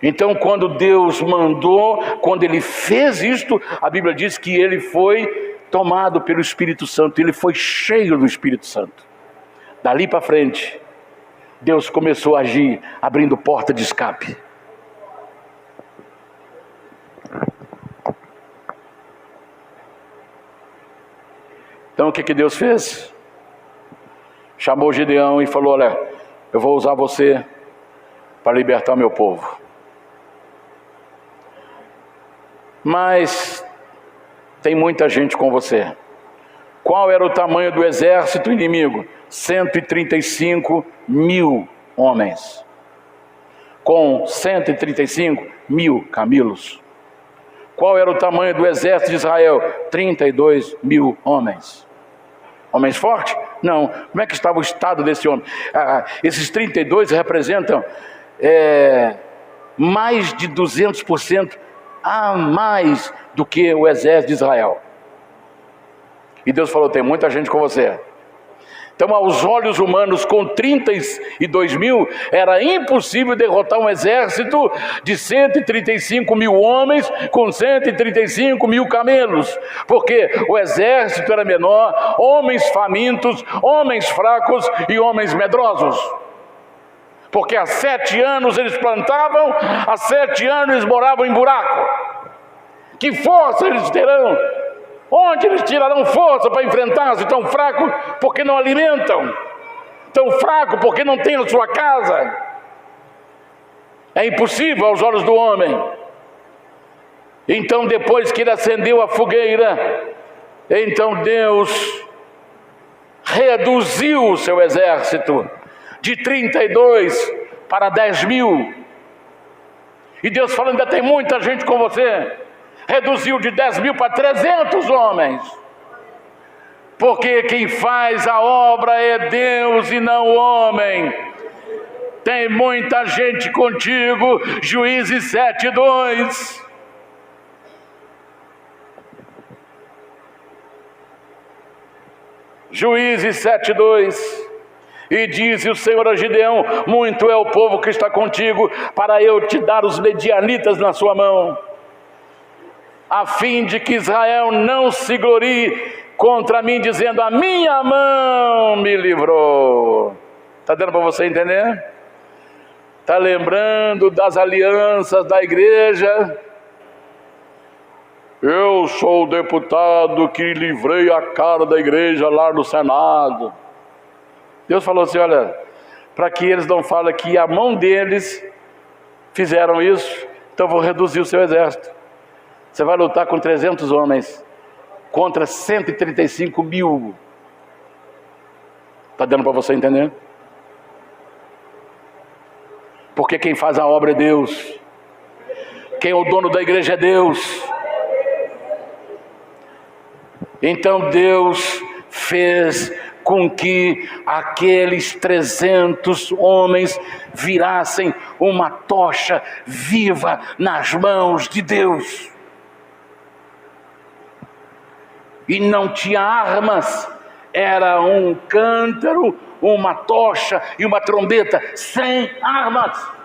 Então, quando Deus mandou, quando Ele fez isto, a Bíblia diz que Ele foi tomado pelo Espírito Santo, Ele foi cheio do Espírito Santo. Dali para frente, Deus começou a agir, abrindo porta de escape. Então o que Deus fez? Chamou Gideão e falou: olha, eu vou usar você para libertar meu povo. Mas tem muita gente com você. Qual era o tamanho do exército inimigo? 135 mil homens, com 135 mil camelos. Qual era o tamanho do exército de Israel? 32 mil homens. Homens fortes? Não. Como é que estava o estado desse homem? Esses 32 representam mais de 200% a mais do que o exército de Israel. E Deus falou: tem muita gente com você. Então, aos olhos humanos, com 32 mil, era impossível derrotar um exército de 135 mil homens com 135 mil camelos, porque o exército era menor, homens famintos, homens fracos e homens medrosos. Porque há 7 anos eles plantavam, há 7 anos eles moravam em buraco. Que força eles terão? Onde eles tirarão força para enfrentar-se? Tão fraco porque não alimentam, tão fraco porque não têm a sua casa. É impossível aos olhos do homem. Então, depois que ele acendeu a fogueira, então Deus reduziu o seu exército de 32 para 10 mil. E Deus falou: ainda tem muita gente com você. Reduziu de 10 mil para 300 homens. Porque quem faz a obra é Deus e não o homem. Tem muita gente contigo. Juízes 7:2. Juízes 7:2. E disse o Senhor a Gideão: muito é o povo que está contigo, para eu te dar os medianitas na sua mão, a fim de que Israel não se glorie contra mim, dizendo: a minha mão me livrou. Está dando para você entender? Está lembrando das alianças da igreja? Eu sou o deputado que livrei a cara da igreja lá no Senado. Deus falou assim: olha, para que eles não falem que a mão deles fizeram isso, Então eu vou reduzir o seu exército. Você vai lutar com 300 homens contra 135 mil. Está dando para você entender? Porque quem faz a obra é Deus. Quem é o dono da igreja é Deus. Então Deus fez com que aqueles 300 homens virassem uma tocha viva nas mãos de Deus. E não tinha armas, era um cântaro, uma tocha e uma trombeta, sem armas.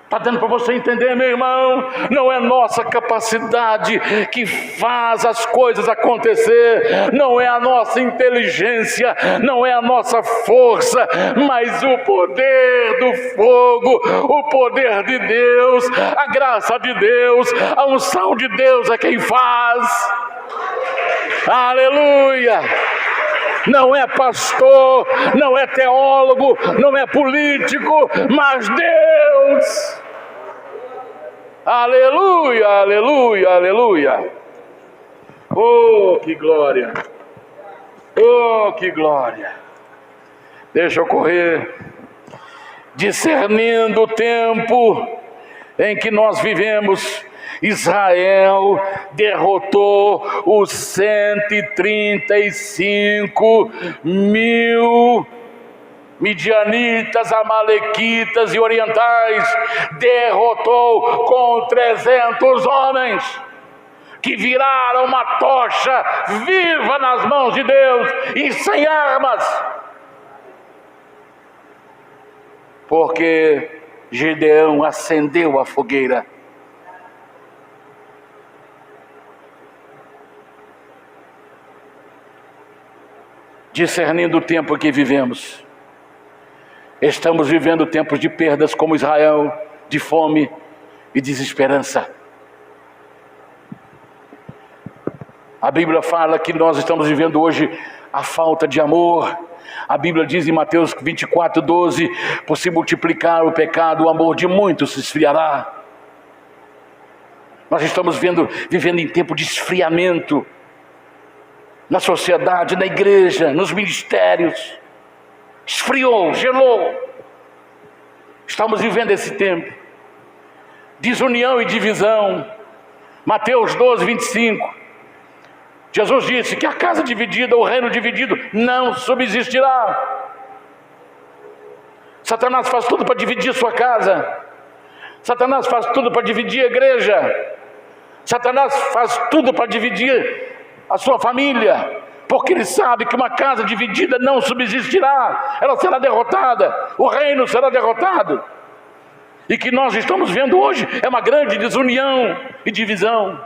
Está dando para você entender, meu irmão? Não é nossa capacidade que faz as coisas acontecer, não é a nossa inteligência, não é a nossa força, mas o poder do fogo, o poder de Deus, a graça de Deus, a unção de Deus é quem faz. Aleluia! Não é pastor, não é teólogo, não é político, mas Deus. Aleluia, aleluia, aleluia. Oh, que glória. Oh, que glória. Deixa eu correr. Discernindo o tempo em que nós vivemos, Israel derrotou os 135 mil midianitas, amalequitas e orientais. Derrotou com 300 homens que viraram uma tocha viva nas mãos de Deus e sem armas, porque Gideão acendeu a fogueira. Discernindo o tempo que vivemos, estamos vivendo tempos de perdas como Israel, de fome e desesperança. A Bíblia fala que nós estamos vivendo hoje a falta de amor. A Bíblia diz em Mateus 24:12, por se multiplicar o pecado, o amor de muitos se esfriará. Nós estamos vivendo em tempo de esfriamento, na sociedade, na igreja, nos ministérios. Esfriou, gelou. Estamos vivendo esse tempo. Desunião e divisão. Mateus 12:25. Jesus disse que a casa dividida, o reino dividido, não subsistirá. Satanás faz tudo para dividir sua casa. Satanás faz tudo para dividir a igreja. Satanás faz tudo para dividir a sua família, porque ele sabe que uma casa dividida não subsistirá, ela será derrotada, o reino será derrotado. E que nós estamos vendo hoje é uma grande desunião e divisão.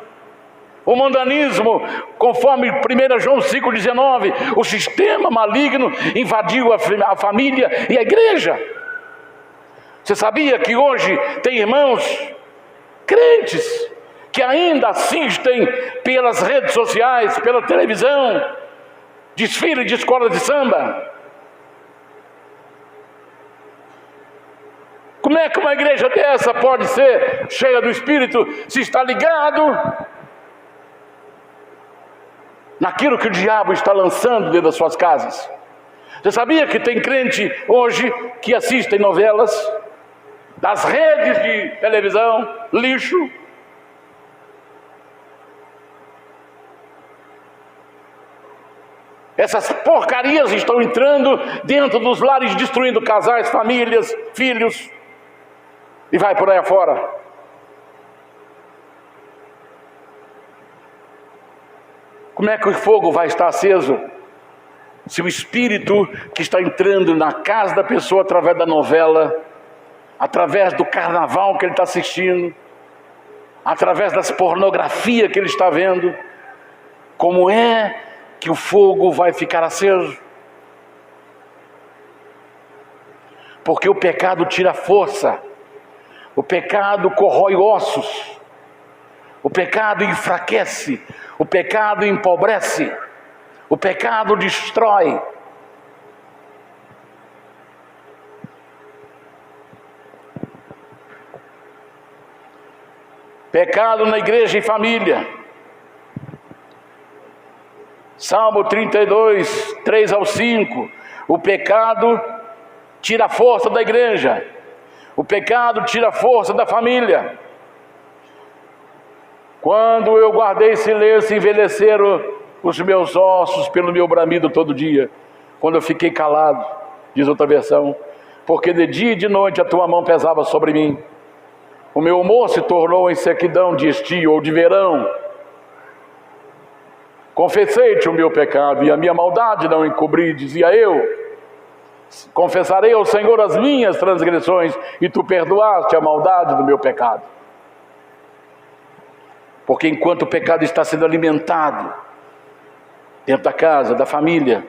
O mundanismo, conforme 1 João 5,19, o sistema maligno invadiu a família e a igreja. Você sabia que hoje tem irmãos crentes que ainda assistem pelas redes sociais, pela televisão, desfile de escola de samba? Como é que uma igreja dessa pode ser cheia do Espírito se está ligado naquilo que o diabo está lançando dentro das suas casas? Você sabia que tem crente hoje que assistem novelas das redes de televisão, lixo? Essas porcarias estão entrando dentro dos lares, destruindo casais, famílias, filhos, e vai por aí afora. Como é que o fogo vai estar aceso se o espírito que está entrando na casa da pessoa através da novela, através do carnaval que ele está assistindo, através das pornografias que ele está vendo, como é que o fogo vai ficar aceso? Porque o pecado tira força, o pecado corrói ossos, o pecado enfraquece, o pecado empobrece, o pecado destrói. Pecado na igreja e família. Salmo 32, 3 ao 5. O pecado tira a força da igreja. O pecado tira a força da família. Quando eu guardei silêncio, envelheceram os meus ossos pelo meu bramido todo dia. Quando eu fiquei calado, diz outra versão, porque de dia e de noite a tua mão pesava sobre mim. O meu humor se tornou em sequidão de estio ou de verão. Confessei-te o meu pecado e a minha maldade não encobri, dizia eu. Confessarei ao Senhor as minhas transgressões e tu perdoaste a maldade do meu pecado. Porque enquanto o pecado está sendo alimentado dentro da casa, da família,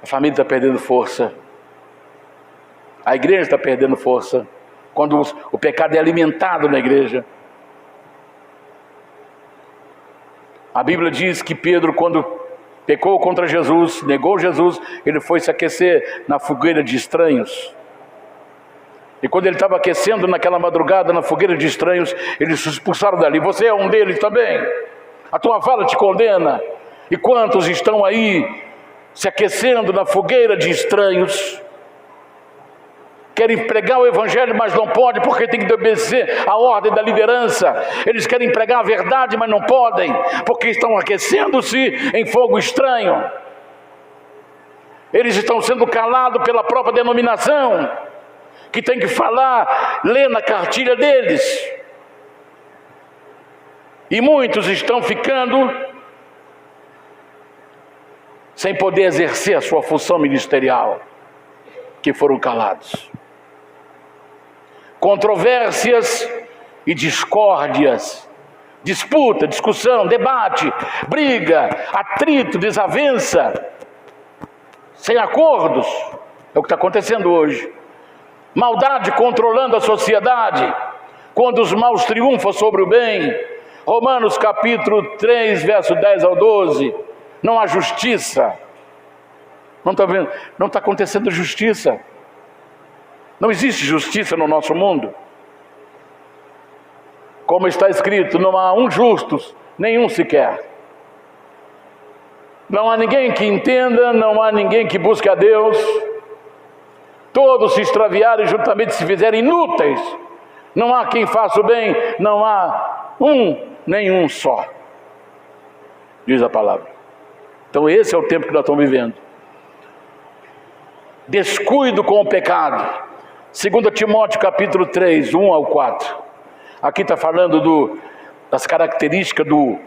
a família está perdendo força. A igreja está perdendo força. Quando o pecado é alimentado na igreja. A Bíblia diz que Pedro, quando pecou contra Jesus, negou Jesus, ele foi se aquecer na fogueira de estranhos. E quando ele estava aquecendo naquela madrugada na fogueira de estranhos, eles se expulsaram dali. Você é um deles também. A tua fala te condena. E quantos estão aí se aquecendo na fogueira de estranhos? Querem pregar o evangelho, mas não pode, porque tem que obedecer a ordem da liderança. Eles querem pregar a verdade, mas não podem, porque estão aquecendo-se em fogo estranho. Eles estão sendo calados pela própria denominação, que tem que falar, ler na cartilha deles. E muitos estão ficando sem poder exercer a sua função ministerial, que foram calados. Controvérsias e discórdias, disputa, discussão, debate, briga, atrito, desavença, sem acordos, é o que está acontecendo hoje. Maldade controlando a sociedade, quando os maus triunfam sobre o bem. Romanos capítulo 3, verso 10 ao 12, não há justiça, não está vendo? Não está acontecendo justiça. Não existe justiça no nosso mundo. Como está escrito, não há um justo, nenhum sequer. Não há ninguém que entenda, não há ninguém que busque a Deus. Todos se extraviaram e juntamente se fizerem inúteis. Não há quem faça o bem, não há nenhum só. Diz a palavra. Então esse é o tempo que nós estamos vivendo. Descuido com o pecado. 2 Timóteo capítulo 3, 1 ao 4. Aqui está falando das características do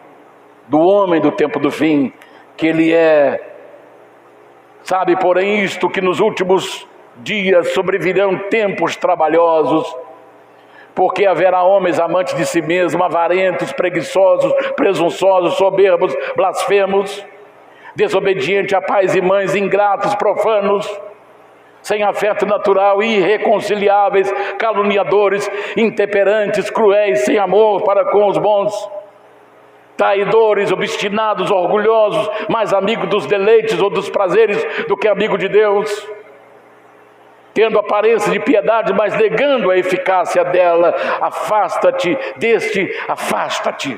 homem do tempo do fim. Que ele sabe, porém isto, que nos últimos dias sobrevirão tempos trabalhosos. Porque haverá homens amantes de si mesmos, avarentos, preguiçosos, presunçosos, soberbos, blasfemos, desobedientes a pais e mães, ingratos, profanos, sem afeto natural, irreconciliáveis, caluniadores, intemperantes, cruéis, sem amor para com os bons, traidores, obstinados, orgulhosos, mais amigos dos deleites ou dos prazeres do que amigo de Deus, tendo aparência de piedade, mas negando a eficácia dela. Afasta-te deste, afasta-te.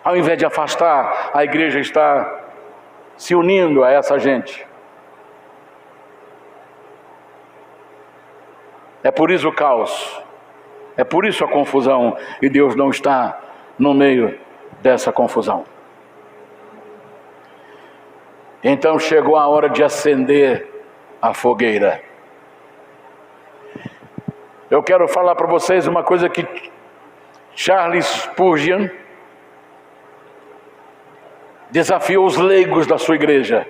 Ao invés de afastar, a igreja está se unindo a essa gente. É por isso o caos, é por isso a confusão, e Deus não está no meio dessa confusão. Então chegou a hora de acender a fogueira. Eu quero falar para vocês uma coisa que Charles Spurgeon desafiou os leigos da sua igreja.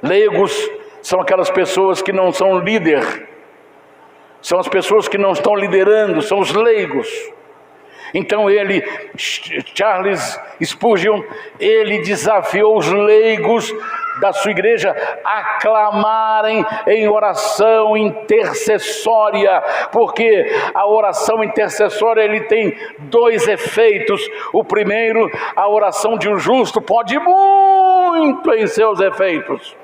Leigos são aquelas pessoas que não são líder, são as pessoas que não estão liderando, são os leigos. Então Charles Spurgeon, ele desafiou os leigos da sua igreja a clamarem em oração intercessória, porque a oração intercessória ele tem dois efeitos. O primeiro, a oração de um justo pode ir muito em seus efeitos.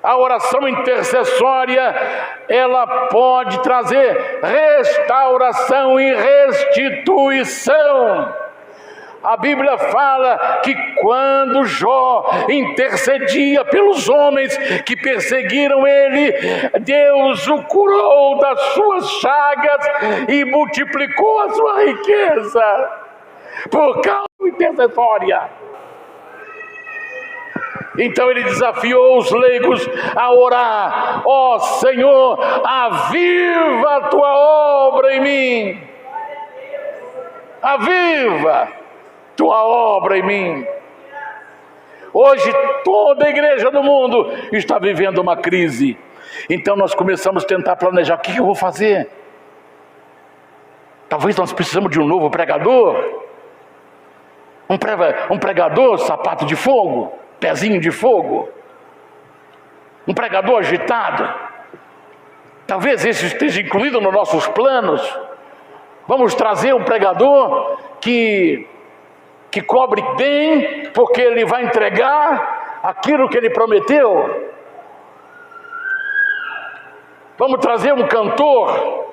A oração intercessória, ela pode trazer restauração e restituição. A Bíblia fala que quando Jó intercedia pelos homens que perseguiram ele, Deus o curou das suas chagas e multiplicou a sua riqueza por causa intercessória. Então ele desafiou os leigos a orar: ó Senhor, aviva a tua obra em mim. Aviva tua obra em mim. Hoje toda a igreja do mundo está vivendo uma crise. Então nós começamos a tentar planejar: o que eu vou fazer? Talvez nós precisamos de um novo pregador. Um pregador sapato de fogo, pezinho de fogo. Um pregador agitado. Talvez esse esteja incluído nos nossos planos. Vamos trazer um pregador que cobre bem, porque ele vai entregar aquilo que ele prometeu. Vamos trazer um cantor.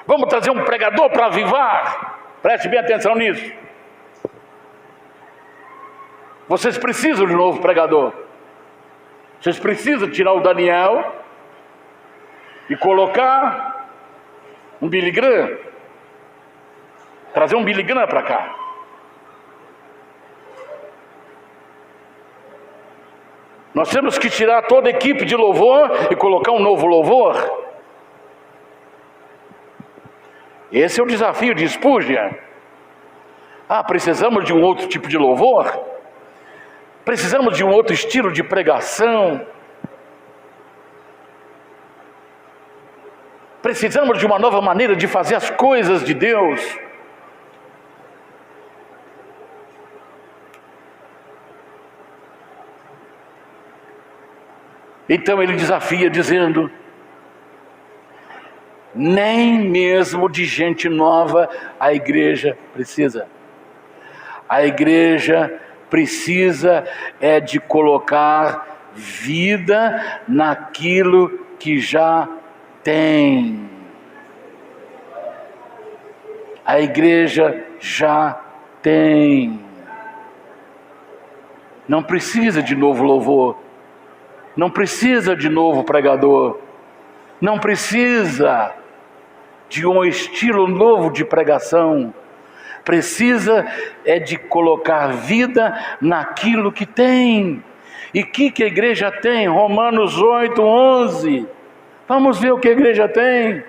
Vamos trazer um pregador para avivar. Preste bem atenção nisso. Vocês precisam de um novo pregador. Vocês precisam tirar o Daniel e colocar um Billy Graham. Trazer um Billy Graham para cá. Nós temos que tirar toda a equipe de louvor e colocar um novo louvor. Esse é o desafio de Spurgeon. Precisamos de um outro tipo de louvor? Precisamos de um outro estilo de pregação? Precisamos de uma nova maneira de fazer as coisas de Deus? Então ele desafia dizendo: nem mesmo de gente nova a igreja precisa. A igreja precisa de colocar vida naquilo que já tem. A igreja já tem. Não precisa de novo louvor. Não precisa de novo pregador. Não precisa de um estilo novo de pregação. Precisa de colocar vida naquilo que tem. E o que a igreja tem? Romanos 8:11. Vamos ver o que a igreja tem.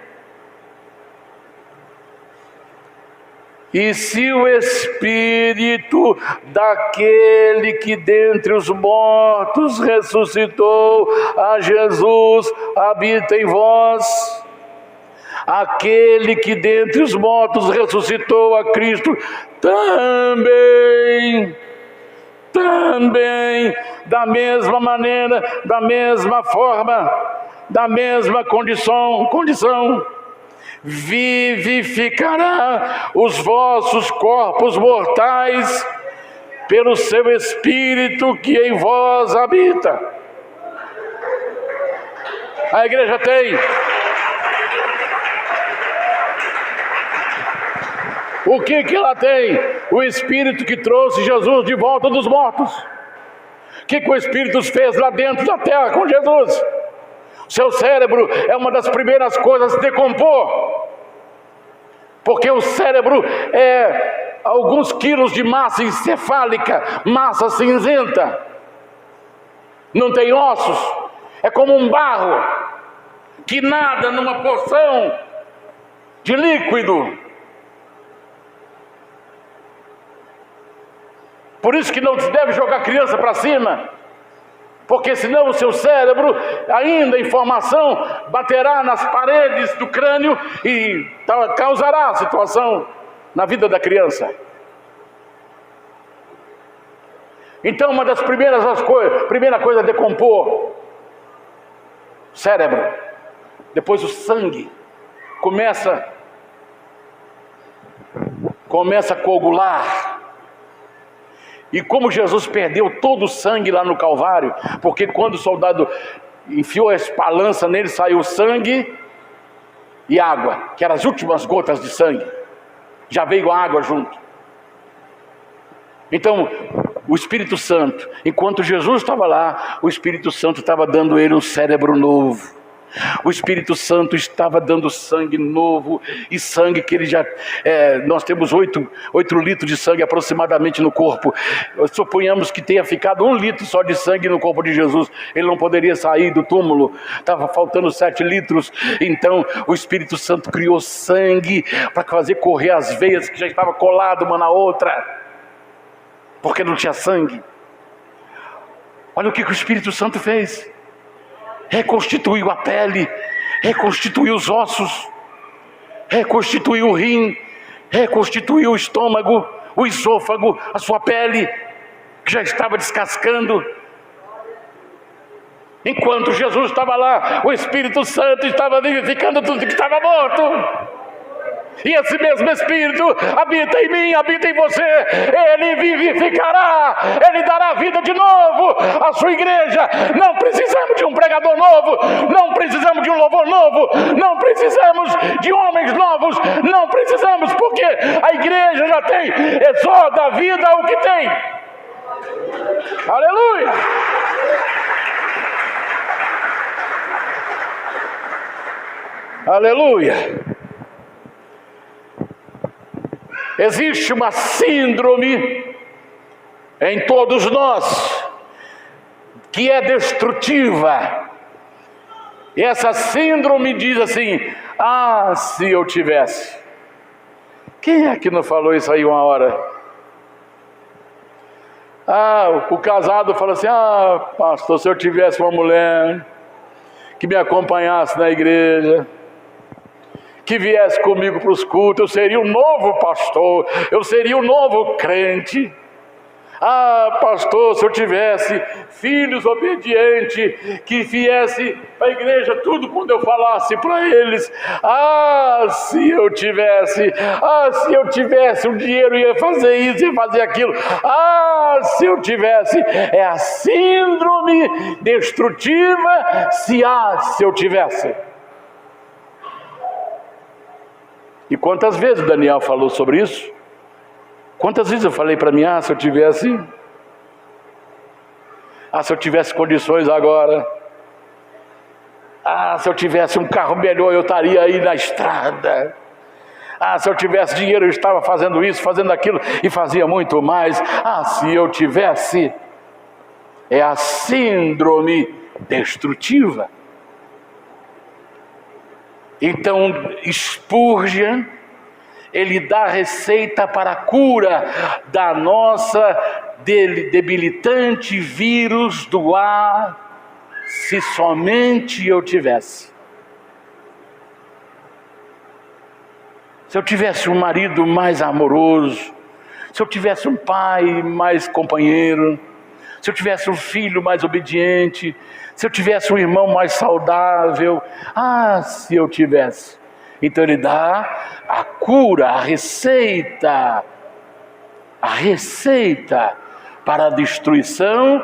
E se o Espírito daquele que dentre os mortos ressuscitou a Jesus habita em vós, aquele que dentre os mortos ressuscitou a Cristo, também, da mesma maneira, da mesma forma, da mesma condição, vivificará os vossos corpos mortais pelo seu Espírito que em vós habita. A igreja tem. O que ela tem? O Espírito que trouxe Jesus de volta dos mortos. O que o Espírito fez lá dentro da terra com Jesus? Seu cérebro é uma das primeiras coisas a se decompor, porque o cérebro é alguns quilos de massa encefálica, massa cinzenta, não tem ossos, é como um barro que nada numa porção de líquido. Por isso que não se deve jogar criança para cima, porque senão o seu cérebro, ainda a informação, baterá nas paredes do crânio e causará situação na vida da criança. Então uma das primeira coisa a decompor, cérebro. Depois o sangue começa a coagular. E como Jesus perdeu todo o sangue lá no Calvário, porque quando o soldado enfiou a lança nele, saiu sangue e água, que eram as últimas gotas de sangue. Já veio a água junto. Então, o Espírito Santo, enquanto Jesus estava lá, o Espírito Santo estava dando ele um cérebro novo. O Espírito Santo estava dando sangue novo, e sangue que ele já... nós temos 8 litros de sangue aproximadamente no corpo. Suponhamos que tenha ficado 1 litro só de sangue no corpo de Jesus. Ele não poderia sair do túmulo, estava faltando 7 litros. Então o Espírito Santo criou sangue para fazer correr as veias que já estavam coladas uma na outra, porque não tinha sangue. Olha o que o Espírito Santo fez. Reconstituiu a pele, reconstituiu os ossos, reconstituiu o rim, reconstituiu o estômago, o esôfago, a sua pele, que já estava descascando. Enquanto Jesus estava lá, o Espírito Santo estava vivificando tudo que estava morto. E esse mesmo Espírito habita em mim, habita em você. Ele vivificará, Ele dará vida de novo à sua igreja. Não precisamos de um pregador novo, não precisamos de um louvor novo, não precisamos de homens novos, não precisamos, porque a igreja já tem, é só da vida o que tem. Aleluia! Aleluia! Existe uma síndrome em todos nós que é destrutiva. E essa síndrome diz assim: ah, se eu tivesse. Quem é que não falou isso aí uma hora? Ah, o casado fala assim: ah, pastor, se eu tivesse uma mulher que me acompanhasse na igreja, que viesse comigo para os cultos, eu seria um novo pastor, eu seria um novo crente. Ah, pastor, se eu tivesse filhos obedientes, que viesse para a igreja tudo quando eu falasse para eles. Ah, se eu tivesse um dinheiro, ia fazer isso, ia fazer aquilo. Ah, se eu tivesse. É a síndrome destrutiva, se eu tivesse. E quantas vezes Daniel falou sobre isso? Quantas vezes eu falei para mim: ah, se eu tivesse... ah, se eu tivesse condições agora... ah, se eu tivesse um carro melhor, eu estaria aí na estrada... ah, se eu tivesse dinheiro, eu estava fazendo isso, fazendo aquilo, e fazia muito mais... ah, se eu tivesse... É a síndrome destrutiva. Então, Spurgeon, ele dá a receita para a cura da nossa debilitante vírus do ar, se somente eu tivesse. Se eu tivesse um marido mais amoroso, se eu tivesse um pai mais companheiro, se eu tivesse um filho mais obediente, se eu tivesse um irmão mais saudável, ah, se eu tivesse. Então ele dá a cura, a receita para a destruição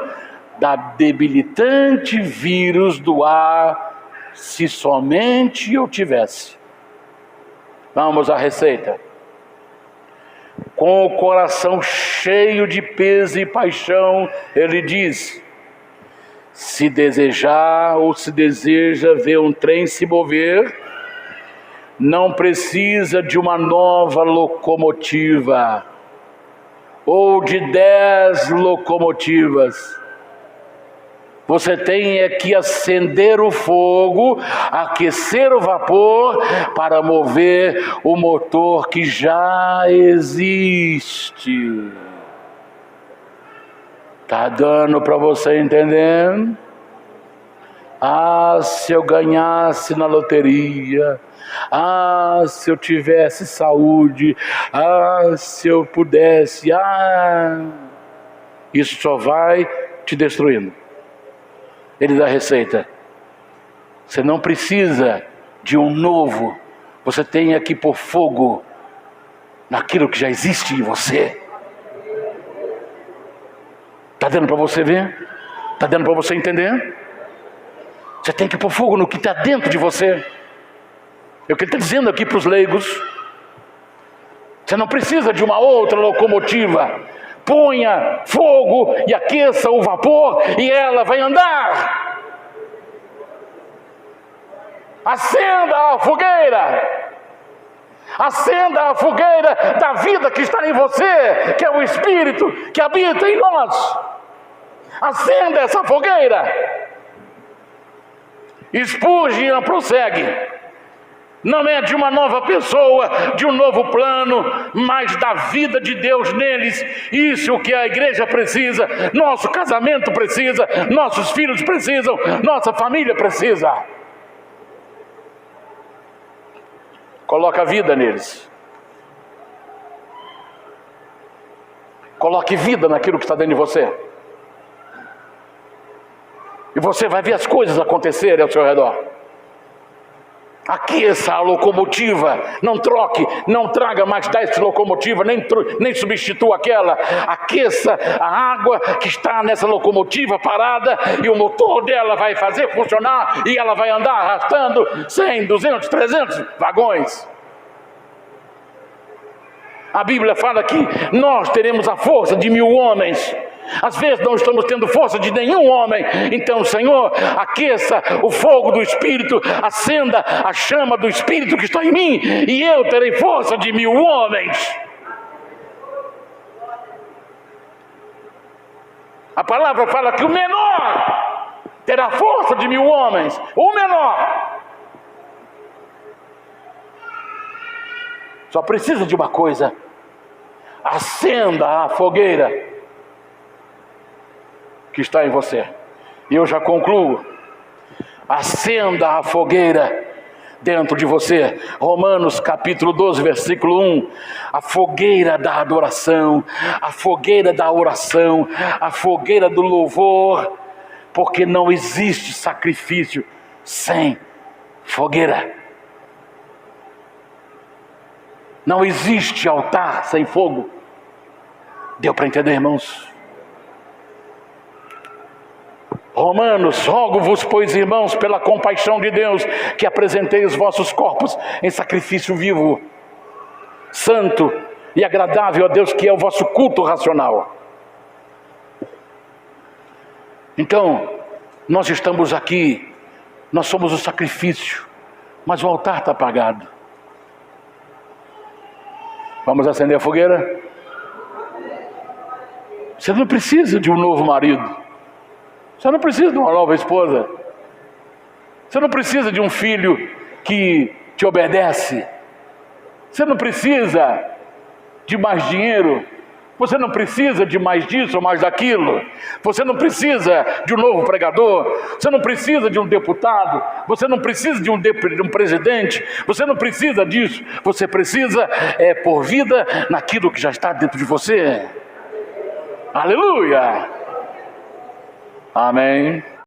da debilitante vírus do ar, se somente eu tivesse. Vamos à receita. Com o coração cheio de peso e paixão, ele diz: se desejar ou se deseja ver um trem se mover, não precisa de uma nova locomotiva ou de 10 locomotivas. Você tem é que acender o fogo, aquecer o vapor para mover o motor que já existe. Está dando para você entender? Ah, se eu ganhasse na loteria. Ah, se eu tivesse saúde. Ah, se eu pudesse. Ah, isso só vai te destruindo. Ele dá a receita. Você não precisa de um novo. Você tem que pôr fogo naquilo que já existe em você. Está dando para você ver? Está dando para você entender? Você tem que pôr fogo no que está dentro de você. É o que ele está dizendo aqui para os leigos. Você não precisa de uma outra locomotiva. Ponha fogo e aqueça o vapor e ela vai andar. Acenda a fogueira. Acenda a fogueira da vida que está em você, que é o Espírito que habita em nós. Acenda essa fogueira. Spurgeon prossegue. Não é de uma nova pessoa, de um novo plano, mas da vida de Deus neles. Isso é o que a igreja precisa, nosso casamento precisa, nossos filhos precisam, nossa família precisa. Coloca vida neles. Coloque vida naquilo que está dentro de você. E você vai ver as coisas acontecerem ao seu redor. Aqueça a locomotiva, não troque, não traga mais 10 locomotivas, nem substitua aquela. Aqueça a água que está nessa locomotiva parada e o motor dela vai fazer funcionar e ela vai andar arrastando 100, 200, 300 vagões. A Bíblia fala que nós teremos a força de 1000 homens. Às vezes não estamos tendo força de nenhum homem. Então, Senhor, aqueça o fogo do Espírito, acenda a chama do Espírito que está em mim, e eu terei força de 1000 homens. A palavra fala que o menor terá força de 1000 homens. O menor só precisa de uma coisa: acenda a fogueira que está em você. E eu já concluo. Acenda a fogueira dentro de você. Romanos capítulo 12, versículo 1. A fogueira da adoração, a fogueira da oração, a fogueira do louvor, porque não existe sacrifício sem fogueira. Não existe altar sem fogo. Deu para entender, irmãos? Romanos, rogo-vos, pois, irmãos, pela compaixão de Deus, que apresentei os vossos corpos em sacrifício vivo, santo e agradável a Deus, que é o vosso culto racional. Então, nós estamos aqui, nós somos o sacrifício, mas o altar está apagado. Vamos acender a fogueira? Você não precisa de um novo marido. Você não precisa de uma nova esposa. Você não precisa de um filho que te obedece. Você não precisa de mais dinheiro. Você não precisa de mais disso ou mais daquilo. Você não precisa de um novo pregador. Você não precisa de um deputado. Você não precisa de um presidente. Você não precisa disso. Você precisa pôr vida naquilo que já está dentro de você. Aleluia! Amém.